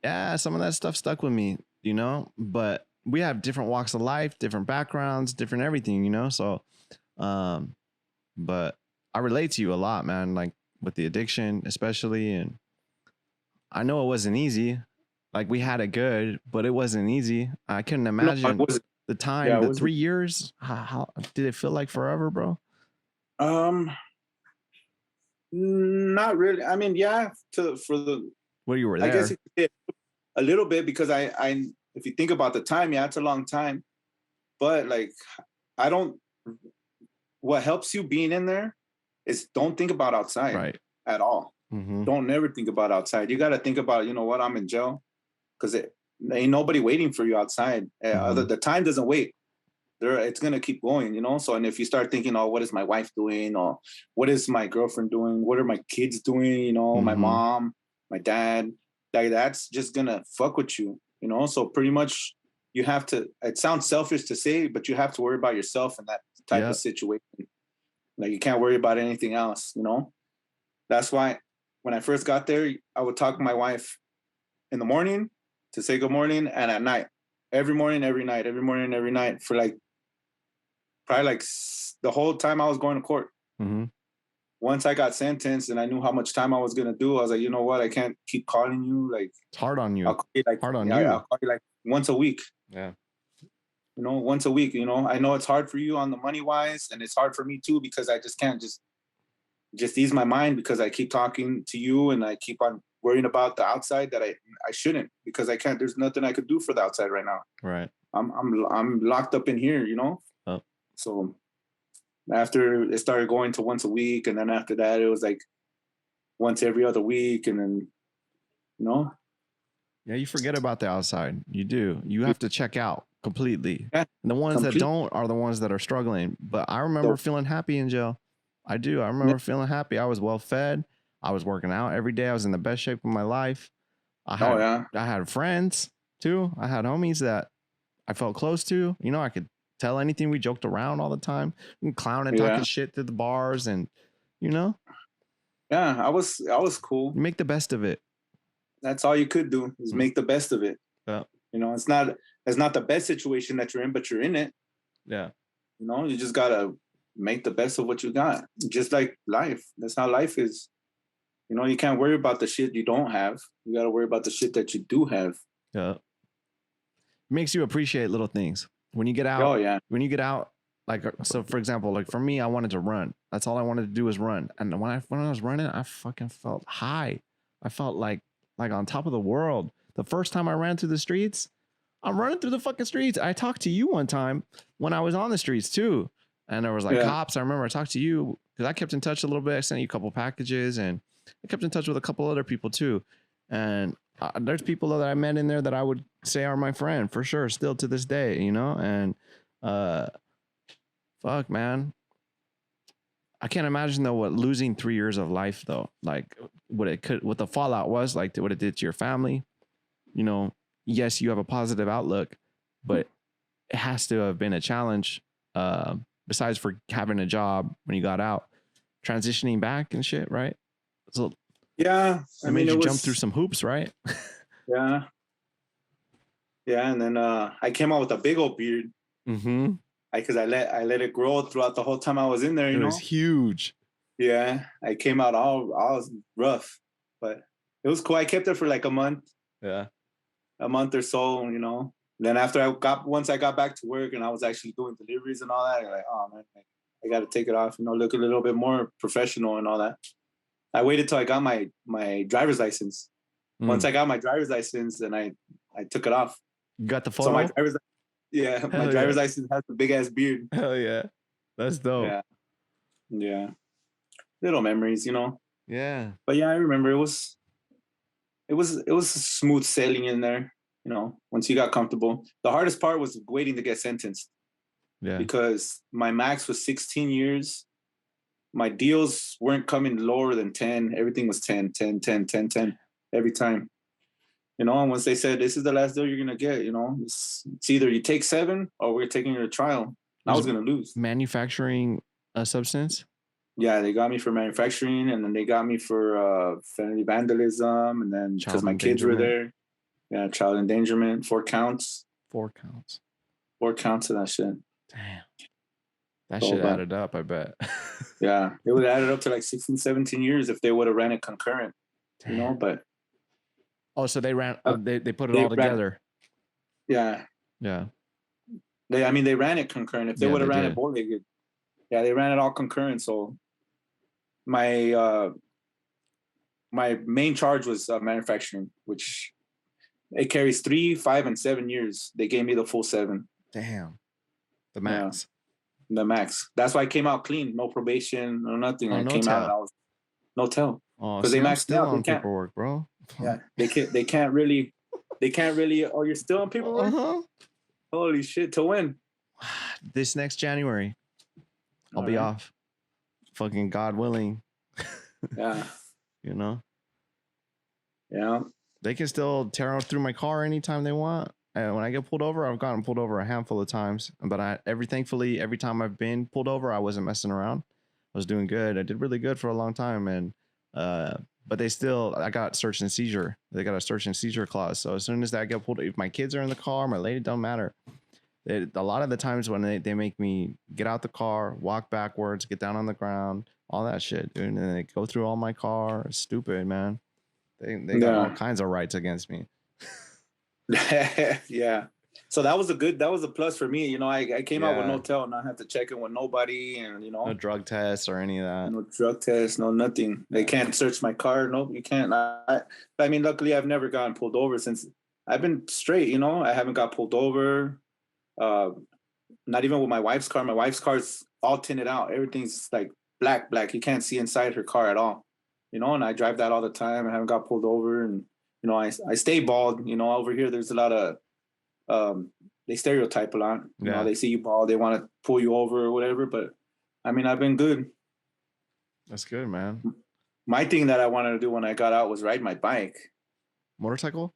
yeah, some of that stuff stuck with me, you know, but we have different walks of life, different backgrounds, different everything, you know? So, but I relate to you a lot, man, like with the addiction, especially. And I know it wasn't easy. Like, we had it good, but it wasn't easy. I couldn't imagine the time, the 3 years. How did it feel like forever, bro? Not really. I mean, yeah, for the, well, you were there. I guess it a little bit, because I if you think about the time, yeah, it's a long time. But like, what helps you being in there is don't think about outside at all. Don't never think about outside. You got to think about, you know what, I'm in jail, because ain't nobody waiting for you outside. The time doesn't wait. It's gonna keep going, you know. So, and if you start thinking, oh, what is my wife doing, or what is my girlfriend doing, what are my kids doing, you know, my mom, my dad, that's just gonna fuck with you, you know. So pretty much you have to, it sounds selfish to say, but you have to worry about yourself in that type of situation. Like, you can't worry about anything else, you know. That's why when I first got there, I would talk to my wife in the morning to say good morning, and at night, every morning, every night, every morning, every night, for like probably like the whole time I was going to court. Once I got sentenced and I knew how much time I was gonna do, I was like, you know what, I can't keep calling you. Like, it's hard on you. I'll call you like, hard on you. I'll call you like once a week. Yeah. You know, once a week. You know, I know it's hard for you on the money wise, and it's hard for me too, because I just can't just ease my mind, because I keep talking to you and I keep on worrying about the outside that I shouldn't, because I can't. There's nothing I could do for the outside right now. Right. I'm locked up in here, you know. Oh. So after it started going to once a week, and then after that it was like once every other week, and then, you know. Yeah, you forget about the outside. You do. You have to check out completely. Yeah, and the ones that don't are the ones that are struggling. But I remember feeling happy in jail. I do. I remember feeling happy. I was well fed. I was working out every day. I was in the best shape of my life. I had friends too. I had homies that I felt close to. You know, I could tell anything. We joked around all the time. We clown and talking shit to the bars, and, you know. Yeah, I was cool. You make the best of it. That's all you could do, is make the best of it. Yeah. You know, it's not the best situation that you're in, but you're in it. Yeah. You know, you just gotta make the best of what you got. Just like life. That's how life is. You know, you can't worry about the shit you don't have. You gotta worry about the shit that you do have. Yeah. It makes you appreciate little things. When you get out. Oh yeah. When you get out, like, so for example, like for me, I wanted to run. That's all I wanted to do was run. And when I was running, I fucking felt high. I felt like on top of the world. The first time I ran through the streets, I'm running through the fucking streets. I talked to you one time when I was on the streets too. And there was like cops. I remember I talked to you because I kept in touch a little bit. I sent you a couple packages, and I kept in touch with a couple other people too. And there's people that I met in there that I would say are my friend for sure, still to this day, you know? And Uh, fuck, man. I can't imagine though what losing 3 years of life though, like what the fallout was, like what it did to your family. You know, yes, you have a positive outlook, but it has to have been a challenge. Besides for having a job when you got out, transitioning back and shit, right? So Yeah, it made you jump through some hoops, right? yeah, yeah, and then I came out with a big old beard. Mm-hmm. Because I let it grow throughout the whole time I was in there. It was huge. Yeah, I came out all rough, but it was cool. I kept it for like a month. Yeah. A month or so. Then once I got back to work and I was actually doing deliveries and all that, I'm like, oh man, I got to take it off. Look a little bit more professional and all that. I waited till I got my driver's license. Once I got my driver's license, then I took it off. You got the photo? So my driver's license has a big ass beard. Hell yeah, that's dope. Yeah. Little memories. Yeah. But yeah, I remember it was smooth sailing in there. Once you got comfortable. The hardest part was waiting to get sentenced. Yeah. Because my max was 16 years. My deals weren't coming lower than 10. Everything was 10, 10, 10, 10, 10 every time. And once they said, this is the last deal you're going to get, it's either you take 7 or we're taking you to trial. I was going to lose. Manufacturing a substance? Yeah, they got me for manufacturing, and then they got me for felony vandalism, and then because my kids were there. Yeah, child endangerment, 4 counts. 4 counts. 4 counts of that shit. Damn. That shit added up, I bet. Yeah, it would have added up to like 16, 17 years if they would have ran it concurrent. Damn. But so they ran they put it all together. Yeah. Yeah. They ran it concurrent. If they would have ran it bootlegged. Yeah, they ran it all concurrent. So my main charge was manufacturing, which it carries 3, 5, and 7 years. They gave me the full 7. Damn. The max. Yeah, the max. That's why I came out clean. No probation, no nothing. I came out and I was no tell. Oh, because they maxed out on paperwork, bro. Yeah, they can't really. Oh, you're still on paperwork? Uh-huh. Holy shit! To when? This next January, I'll be off. Fucking God willing. Yeah. Yeah. They can still tear through my car anytime they want. And when I get pulled over, I've gotten pulled over a handful of times. But thankfully, every time I've been pulled over, I wasn't messing around. I was doing good. I did really good for a long time. And but I got search and seizure. They got a search and seizure clause. So as soon as I get pulled, if my kids are in the car, my lady, don't matter. A lot of the times when they make me get out the car, walk backwards, get down on the ground, all that shit, dude. And they go through all my car. It's stupid, man. They got all kinds of rights against me. Yeah. So that was a plus for me. I came out with no tail, not have to check in with nobody, and no drug tests or any of that. No drug tests, no nothing. They can't search my car. Nope, you can't. Luckily I've never gotten pulled over since I've been straight, I haven't got pulled over. Not even with my wife's car. My wife's car's all tinted out. Everything's like black. You can't see inside her car at all. And I drive that all the time. I haven't got pulled over, and I stay bald. Over here there's a lot of they stereotype a lot. They see you bald, they want to pull you over or whatever. But I've been good. That's good, man. My thing that I wanted to do when I got out was ride my bike. Motorcycle?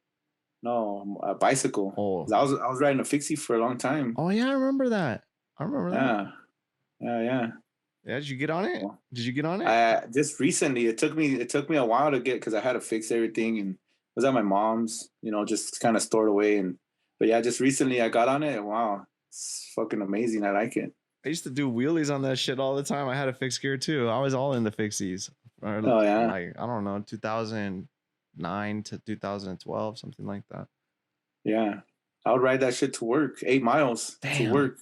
No, a bicycle. Oh, I was riding a fixie for a long time. Oh yeah, I remember that. Yeah. Yeah, did you get on it? Just recently. It took me a while to get, because I had to fix everything, and it was at my mom's, just kind of stored away. But yeah, just recently I got on it, and wow, it's fucking amazing. I like it. I used to do wheelies on that shit all the time. I had a fixed gear too. I was all in the fixies. Oh yeah. Like, I don't know, 2009 to 2012, something like that. Yeah. I would ride that shit to work, 8 miles to work,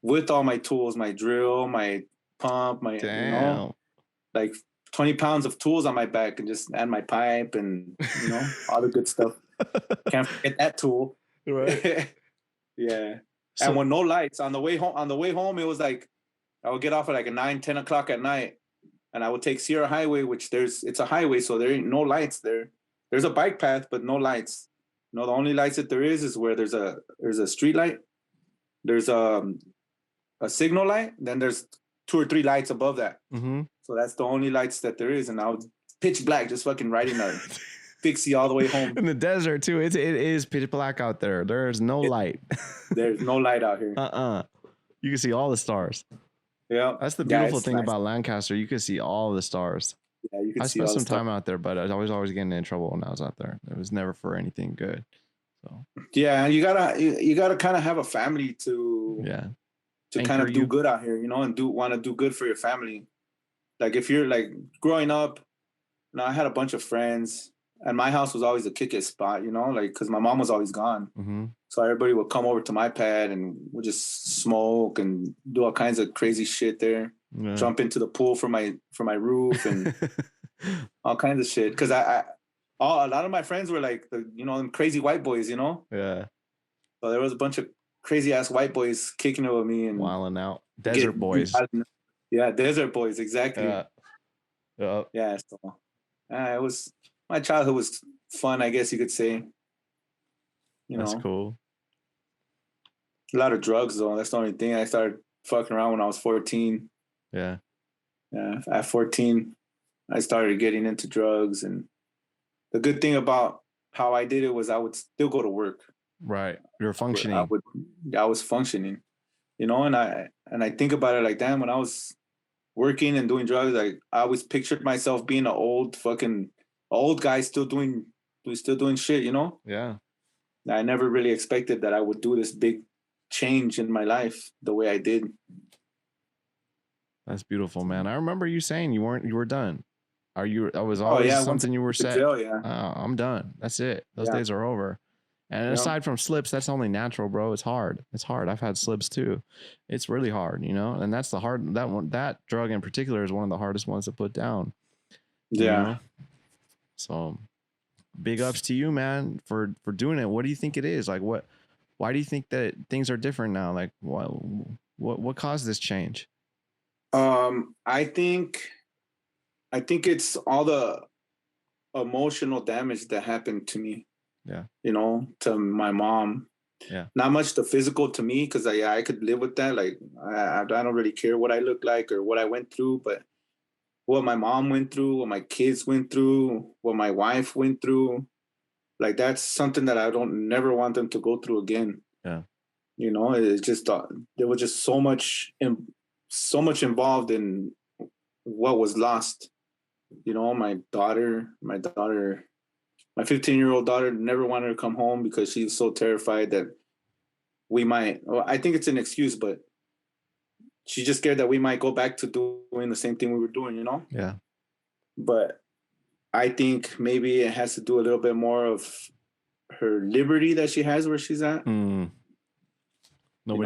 with all my tools, my drill, my pump, like 20 pounds of tools on my back, and my pipe, and all the good stuff. Can't forget that tool. Right. Yeah. So, and with no lights on the way home, it was like I would get off at like 9, 10 o'clock at night, and I would take Sierra Highway, which it's a highway, so there ain't no lights there. There's a bike path, but no lights. The only lights that there is where there's a street light. there's a signal light, then there's 2 or 3 lights above that. Mm-hmm. So that's the only lights that there is. And I was pitch black, just fucking riding a fixie all the way home. In the desert too. It is pitch black out there. There's no light. There's no light out here. You can see all the stars. Yeah. That's the beautiful thing about Lancaster. You can see all the stars. Yeah, you can I see spent all some time out there, but I was always getting in trouble when I was out there. It was never for anything good. So yeah, you gotta kind of have a family to kind of do good out here, you know, and want to do good for your family. Like if you're like growing up, you know, I had a bunch of friends, and my house was always a kick-it spot, you know, like because my mom was always gone. Mm-hmm. So everybody would come over to my pad and we'd just smoke and do all kinds of crazy shit there. Yeah. Jump into the pool for my roof and all kinds of shit. Because a lot of my friends were like, them crazy white boys, you know? Yeah. So there was a bunch of crazy ass white boys kicking it with me and wilding out. Desert boys. Yeah, desert boys, exactly. Yeah. So it was, my childhood was fun, I guess you could say. That's cool. A lot of drugs though. That's the only thing. I started fucking around when I was 14. Yeah. Yeah. At 14, I started getting into drugs, and the good thing about how I did it was I would still go to work. Right. You're functioning. I was functioning, you know, and I think about it like, damn, when I was working and doing drugs, I always pictured myself being an old guy still doing shit, you know? Yeah. I never really expected that I would do this big change in my life the way I did. That's beautiful, man. I remember you saying you were done. I was always something you were set. Jail, yeah. I'm done. That's it. Those days are over. And aside from slips, that's only natural, bro. It's hard. I've had slips too. It's really hard, you know? And that's that drug in particular is one of the hardest ones to put down. Yeah. You know? So big ups to you, man, for doing it. What do you think it is? Like why do you think that things are different now? Like what caused this change? I think it's all the emotional damage that happened to me. Yeah. You know, to my mom. Yeah. Not much the physical to me, because I could live with that. Like I don't really care what I look like or what I went through, but what my mom went through, what my kids went through, what my wife went through, like that's something that I never want them to go through again. Yeah. You know, it's just there was just so much involved in what was lost. You know, my 15-year-old daughter never wanted to come home because she was so terrified that I think it's an excuse, but she's just scared that we might go back to doing the same thing we were doing, you know? Yeah. But I think maybe it has to do a little bit more of her liberty that she has where she's at. Nobody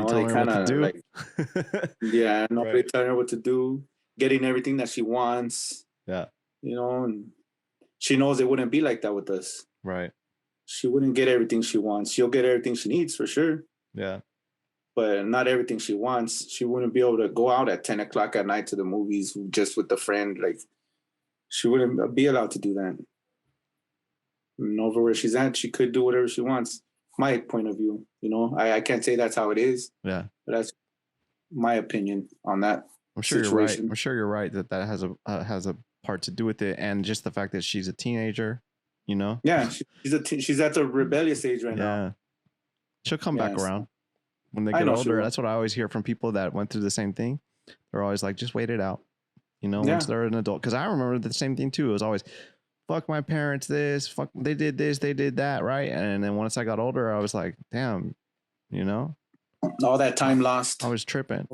telling her what to do. Yeah, nobody telling her what to do. Getting everything that she wants. Yeah. You know, and she knows it wouldn't be like that with us. Right. She wouldn't get everything she wants. She'll get everything she needs for sure. Yeah. But not everything she wants. She wouldn't be able to go out at 10 o'clock at night to the movies just with a friend. Like, she wouldn't be allowed to do that. And over where she's at, she could do whatever she wants. My point of view, you know, I can't say that's how it is. Yeah. But that's my opinion on that. I'm sure you're right. I'm sure you're right that has a part to do with it, and just the fact that she's a teenager, you know. Yeah, she's at the rebellious age right now. Yeah, she'll come back around when they get older. That's what I always hear from people that went through the same thing. They're always like, just wait it out, you know, once they're an adult. Because I remember the same thing too. It was always, fuck my parents, fuck they did this, they did that, right? And then once I got older, I was like, damn, you know. All that time lost. I was tripping.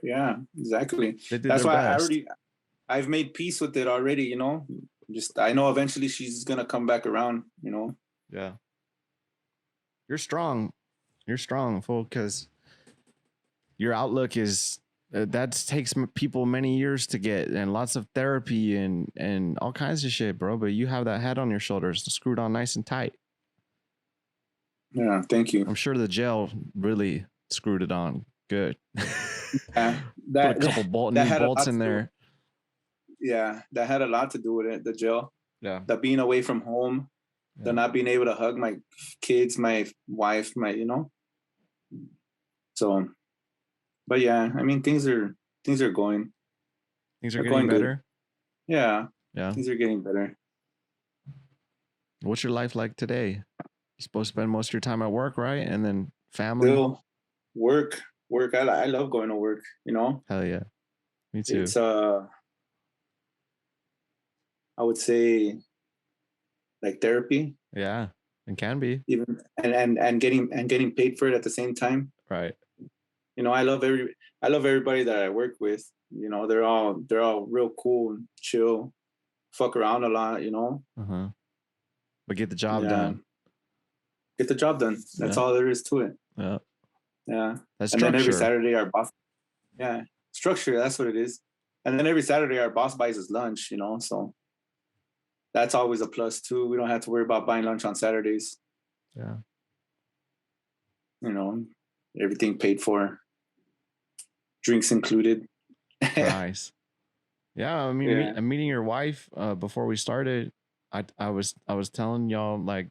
Yeah, exactly. That's why I've made peace with it already, you know. I know eventually she's gonna come back around, you know. Yeah. You're strong, fool, because your outlook is that takes people many years to get, and lots of therapy and all kinds of shit, bro. But you have that head on your shoulders, screwed on nice and tight. Yeah, thank you. I'm sure the jail really screwed it on good. Yeah, put a couple bolts in there. Yeah, that had a lot to do with it. The jail. Yeah. The being away from home, the not being able to hug my kids, my wife, you know, So, but yeah, I mean, things are going Things are are getting going good. better. Yeah, Yeah. things are getting better. What's your life like today? You're supposed to spend most of your time at work, right? And then family. Still work, work. I love going to work. You know, Hell yeah. Me too. it's I would say like therapy, Yeah. And can be. even and getting paid for it at the same time. Right. You know, I love everybody that I work with. You know, they're all real cool and chill, fuck around a lot. You know, Uh-huh. But get the job yeah, done. get the job done. That's Yeah. all there is to it. Yeah. Yeah, That's and then every structure. Saturday our boss, yeah, structure. That's what it is. And then every Saturday our boss buys us lunch. You know, so that's always a plus too. We don't have to worry about buying lunch on Saturdays. Yeah. You know, everything paid for, drinks included. Nice. Yeah, I mean, Yeah, meeting your wife before we started, I was telling y'all like,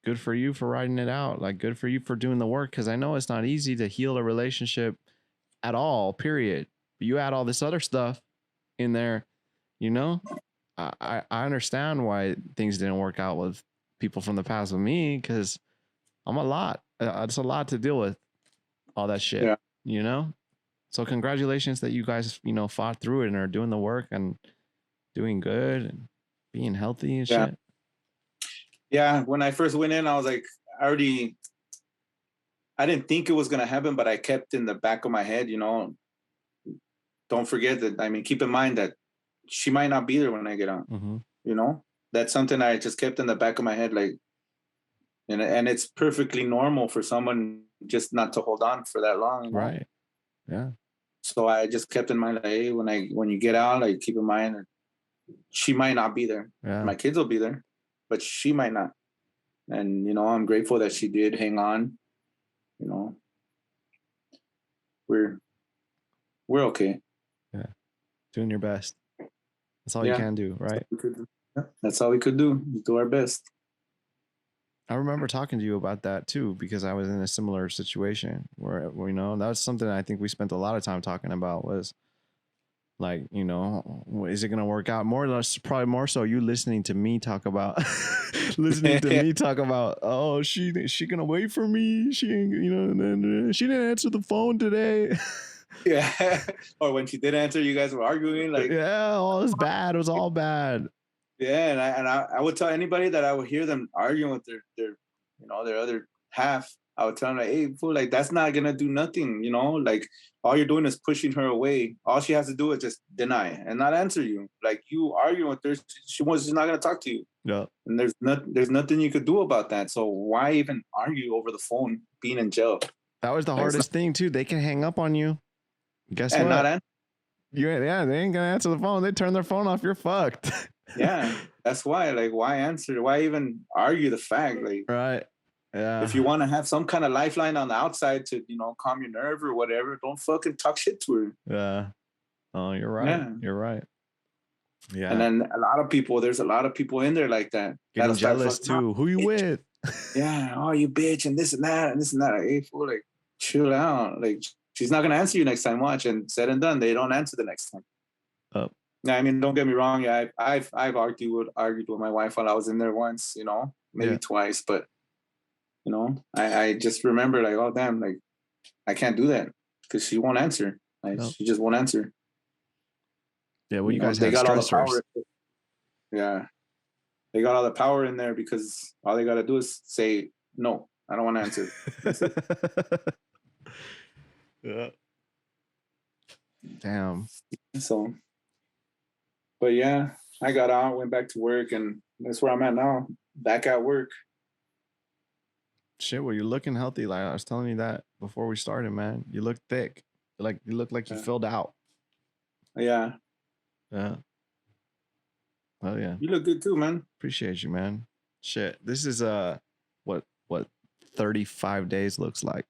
good for you for writing it out. Like, good for you for doing the work because I know it's not easy to heal a relationship at all. Period. But you add all this other stuff in there, you know. I understand why things didn't work out with people from the past with me because I'm a lot. It's a lot to deal with all that shit, yeah, you know. So congratulations that you guys, fought through it and are doing the work and doing good and being healthy and yeah, shit. yeah. When I first went in, I was like, I already, I didn't think it was gonna happen, but I kept in the back of my head, you know, don't forget that. I mean, keep in mind that she might not be there when I get out. Mm-hmm. You know, that's something I just kept in the back of my head, like, and it's perfectly normal for someone just not to hold on for that long, you know. Right. Yeah. So I just kept in mind, like, hey, when you get out, like, keep in mind that she might not be there. Yeah. My kids will be there, but she might not. And you know, I'm grateful that she did hang on. You know, we're we're okay. Yeah. Doing your best. That's all you Yeah, can do, that's all right? we could do. Yeah, that's all we could do our best. I remember talking to you about that too, because I was in a similar situation where, that was something I think we spent a lot of time talking about was like, is it going to work out? More or less, probably more so you listening to me talk about, oh, she going to wait for me. She ain't, she didn't answer the phone today. Yeah. Or when she did answer, you guys were arguing, like, Yeah, all was bad. It was all bad. yeah. And I would tell anybody that I would hear them arguing with their their other half. I would tell them, like, hey, fool, like, that's not gonna do nothing, you know. Like, all you're doing is pushing her away. All she has to do is just deny and not answer you. Like, you arguing with her, she's not gonna talk to you. Yeah. And there's nothing you could do about that. So why even argue over the phone being in jail? That was the Like, hardest thing too. They can hang up on you. Guess and not what? answer. Yeah, they ain't gonna answer the phone. They turn their phone off. You're fucked. Yeah, that's why. Like, why answer? Why even argue the fact? Like, Right. Yeah. if you want to have some kind of lifeline on the outside to calm your nerve or whatever, don't fucking talk shit to her. Yeah. Oh, you're right. Yeah. You're right. Yeah. And then there's a lot of people in there like that. Getting That'll start jealous fucking up. too. Who you with? Yeah, oh, you bitch, and this and that and this and that. Like, hey, fool, like, chill out. Like, she's not gonna answer you next time. Watch, and said and done, they don't answer the next time. Oh. Yeah, I mean, don't get me wrong. Yeah, I've argued with my wife while I was in there once. You know, maybe twice, but I just remember, like, oh damn, like, I can't do that because she won't answer. Like, she just won't answer. Yeah, well, you guys they had got all the stressors. power. Yeah, they got all the power in there because all they got to do is say no. I don't want to answer. That's it. Yeah. Damn. So, but yeah, I got out, went back to work, and that's where I'm at now. Back at work. Shit, well, you're looking healthy. Like I was telling you that before we started, man. You look thick. Like you look like you filled out. Yeah. Yeah. Oh yeah. You look good too, man. Appreciate you, man. Shit. This is what 35 days looks like.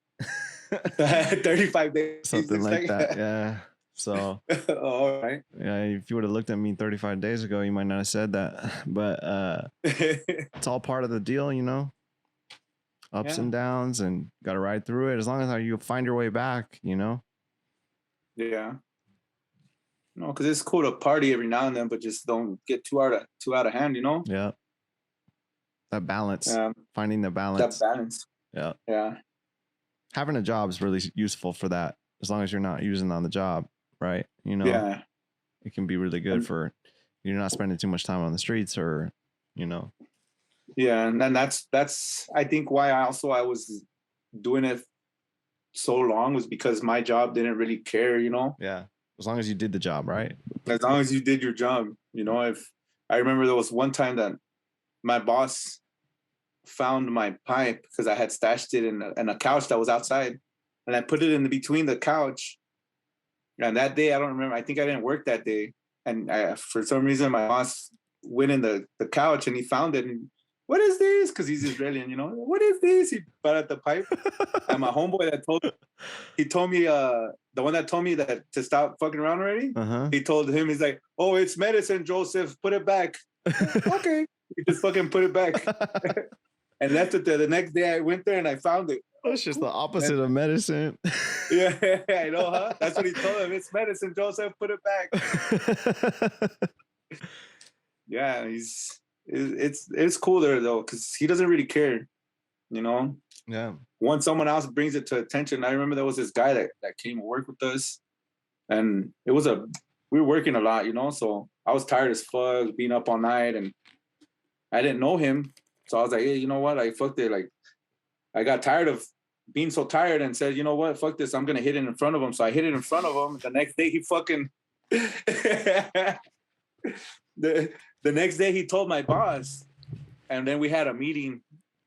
35 days. Something like that. Yeah. So all right. Yeah, if you would have looked at me 35 days ago, you might not have said that. But it's all part of the deal, ups Yeah. and downs, and got to ride through it. As long as you find your way back, you know. Yeah. No, because it's cool to party every now and then, but just don't get too out of hand, you know? Yeah. That balance, Um, finding the that balance. balance. Yeah. Yeah. Having a job is really useful for that. As long as you're not using on the job, right? You know, Yeah. it can be really good for you're not spending too much time on the streets, or, you know. Yeah. And then that's I think why I was doing it so long was because my job didn't really care, you know? Yeah. As long as you did the job, right? As long as you did your job, you know, if I remember there was one time that my boss found my pipe because I had stashed it in a couch that was outside, and I put it in between the couch. And that day, I don't remember. I think I didn't work that day, and for some reason, my boss went in the couch and he found it. And what is this? Because he's Israeli, you know. What is this? He brought out the pipe, and my homeboy he told me the one that told me that to stop fucking around already. Uh-huh. He told him, he's like, "Oh, it's medicine, Joseph. Put it back." Okay. He just fucking put it back. And left it there. The next day I went there and I found it. That's just the opposite of medicine. Yeah, I know, huh? That's what he told him. It's medicine, Joseph. Put it back. Yeah, it's cool there though, because he doesn't really care, you know. Yeah. Once someone else brings it to attention, I remember there was this guy that came to work with us, and we were working a lot, you know. So I was tired as fuck, being up all night, and I didn't know him. So I was like, hey, you know what? I fucked it. Like, I got tired of being so tired and said, you know what? Fuck this. I'm going to hit it in front of him. So I hit it in front of him. The next day, he fucking. the next day, he told my boss. And then we had a meeting,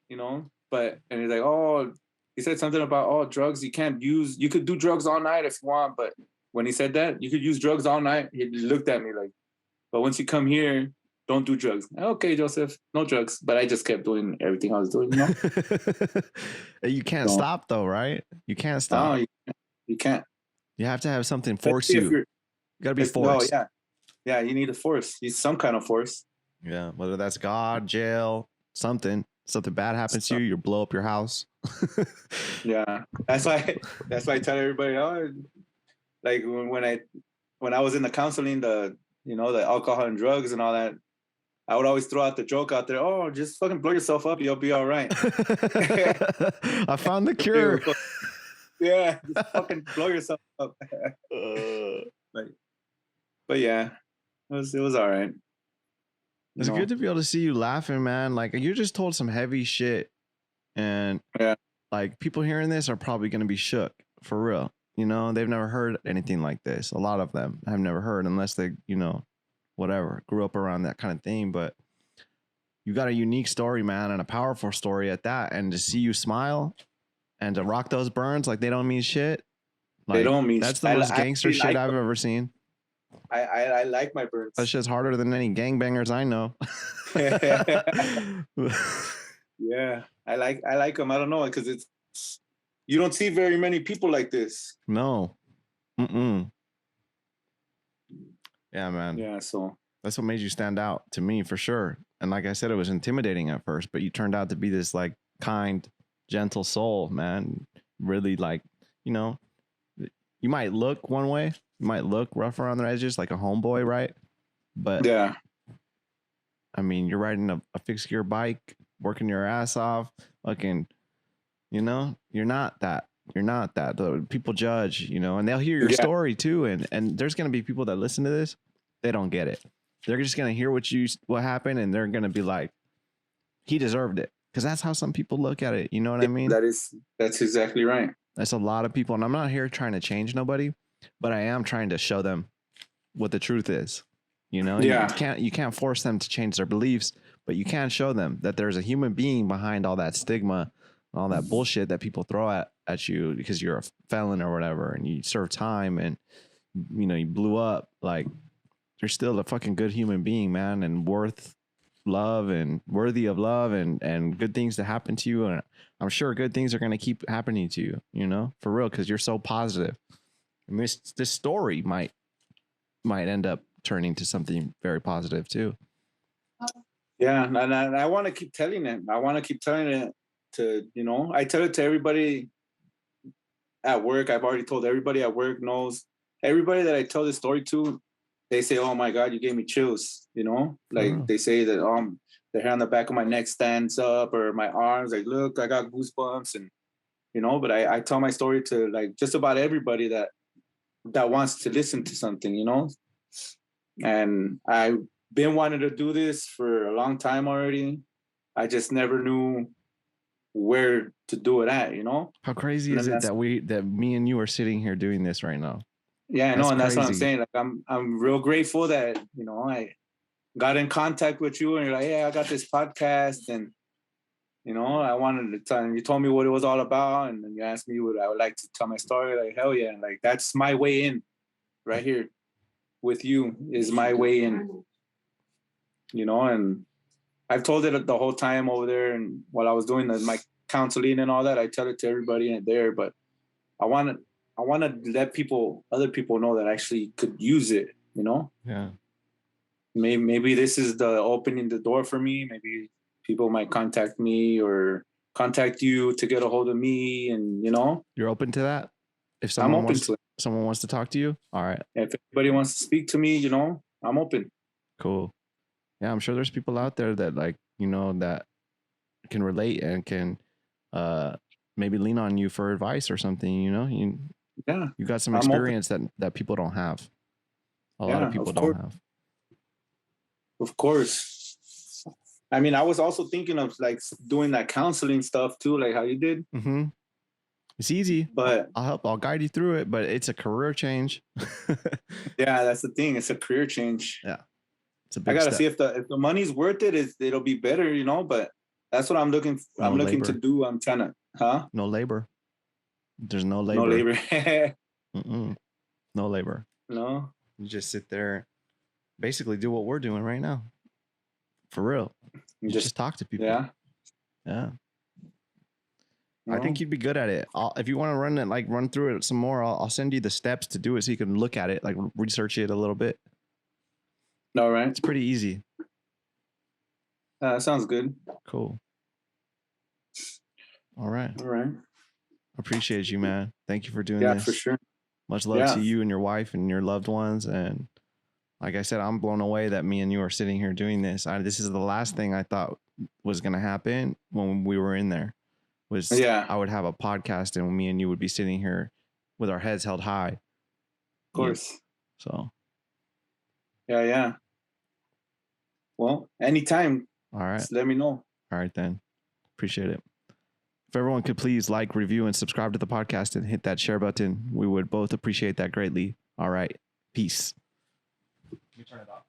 you know. And he's like, oh, he said something about, oh, drugs. You could do drugs all night if you want. But when he said that, you could use drugs all night, he looked at me like, but once you come here, don't do drugs. Okay, Joseph, no drugs. But I just kept doing everything I was doing, you know? You can't stop though, right? You can't stop. No, you can't. You have to have something force you. You got to be forced. No, yeah, you need a force. Use some kind of force. Yeah, whether that's God, jail, something bad happens to you, you blow up your house. Yeah, that's why I tell everybody, oh, like when I was in the counseling, the alcohol and drugs and all that, I would always throw out the joke out there, oh, just fucking blow yourself up, you'll be all right. I found the cure. Yeah, just fucking blow yourself up. But yeah, it was all right. It's good to be able to see you laughing, man. Like, you just told some heavy shit, and yeah, like, people hearing this are probably going to be shook for real. You know, they've never heard anything like this. A lot of them have never heard, unless they, you know, whatever, grew up around that kind of thing. But you got a unique story, man, and a powerful story at that. And to see you smile and to rock those burns like they don't mean shit. Like, they don't mean that's the most gangster shit I've ever seen. I like my burns. That shit's harder than any gangbangers I know. Yeah, I like them. I don't know, because you don't see very many people like this. No. Mm-mm. Yeah, man. Yeah, so that's what made you stand out to me for sure. And like I said, it was intimidating at first, but you turned out to be this like kind, gentle soul, man. Really, like, you know, you might look one way, you might look rough around the edges, like a homeboy, right? But yeah, I mean, you're riding a fixed gear bike, working your ass off, fucking, you know, you're not that. You're not that. The people judge, you know, and they'll hear your story too. And there's going to be people that listen to this, they don't get it. They're just going to hear what happened, and they're going to be like, he deserved it. Because that's how some people look at it. You know what I mean? That's exactly right. That's a lot of people. And I'm not here trying to change nobody, but I am trying to show them what the truth is. You know, you can't force them to change their beliefs, but you can show them that there's a human being behind all that stigma, all that bullshit that people throw at you because you're a felon or whatever, and you serve time, and you know, you blew up. Like, you're still a fucking good human being, man, and worth love and worthy of love, and good things to happen to you. And I'm sure good things are going to keep happening to you, you know, for real, because you're so positive. And this story might end up turning to something very positive too. Yeah, and I want to keep telling it. I want to keep telling it to, I tell it to everybody at work. I've already told everybody at work knows. Everybody that I tell this story to, they say, "Oh my God, you gave me chills." Like they say that the hair on the back of my neck stands up, or my arms. Like, look, I got goosebumps, and But I tell my story to like just about everybody that wants to listen to something, And I've been wanting to do this for a long time already. I just never knew where to do it at, How crazy is it that me and you are sitting here doing this right now? Yeah, I know, and that's what I'm saying. Like I'm real grateful that I got in contact with you, and you're like, "Yeah, I got this podcast," and I wanted to tell. And you told me what it was all about, and then you asked me what I would like to tell my story. Like, hell yeah, and like that's my way in, right here, with you is my way in. And I've told it the whole time over there, and while I was doing my counseling and all that, I tell it to everybody in there. But I want to let other people know that I actually could use it. Yeah. Maybe this is the opening the door for me. Maybe people might contact me or contact you to get a hold of me, and You're open to that? If I'm open to it. Someone wants to talk to you, all right. If anybody wants to speak to me, I'm open. Cool. Yeah, I'm sure there's people out there that that can relate and can maybe lean on you for advice or something. You got some experience that people don't have. A lot of people don't have. Of course. I mean, I was also thinking of like doing that counseling stuff too, like how you did. Mm-hmm. It's easy, but I'll help. I'll guide you through it, but it's a career change. Yeah, that's the thing. It's a career change. Yeah. I gotta see if the money's worth it. It'll be better, But that's what I'm looking. I'm looking to do. I'm trying to. No labor. There's no labor. No labor. No labor. No. You just sit there, basically do what we're doing right now. For real. You just talk to people. Yeah. Yeah. No. I think you'd be good at it. If you want to run through it some more, I'll send you the steps to do it so you can look at it, like research it a little bit. All right. It's pretty easy. Sounds good. Cool. All right. All right. Appreciate you, man. Thank you for doing this. Yeah, for sure. Much love to you and your wife and your loved ones. And like I said, I'm blown away that me and you are sitting here doing this. This is the last thing I thought was going to happen when we were in there. I would have a podcast and me and you would be sitting here with our heads held high. Of course. Yeah. So. Yeah. Well, anytime. All right. Just let me know. All right, then. Appreciate it. If everyone could please like, review, and subscribe to the podcast and hit that share button, we would both appreciate that greatly. All right. Peace. Let me turn it off.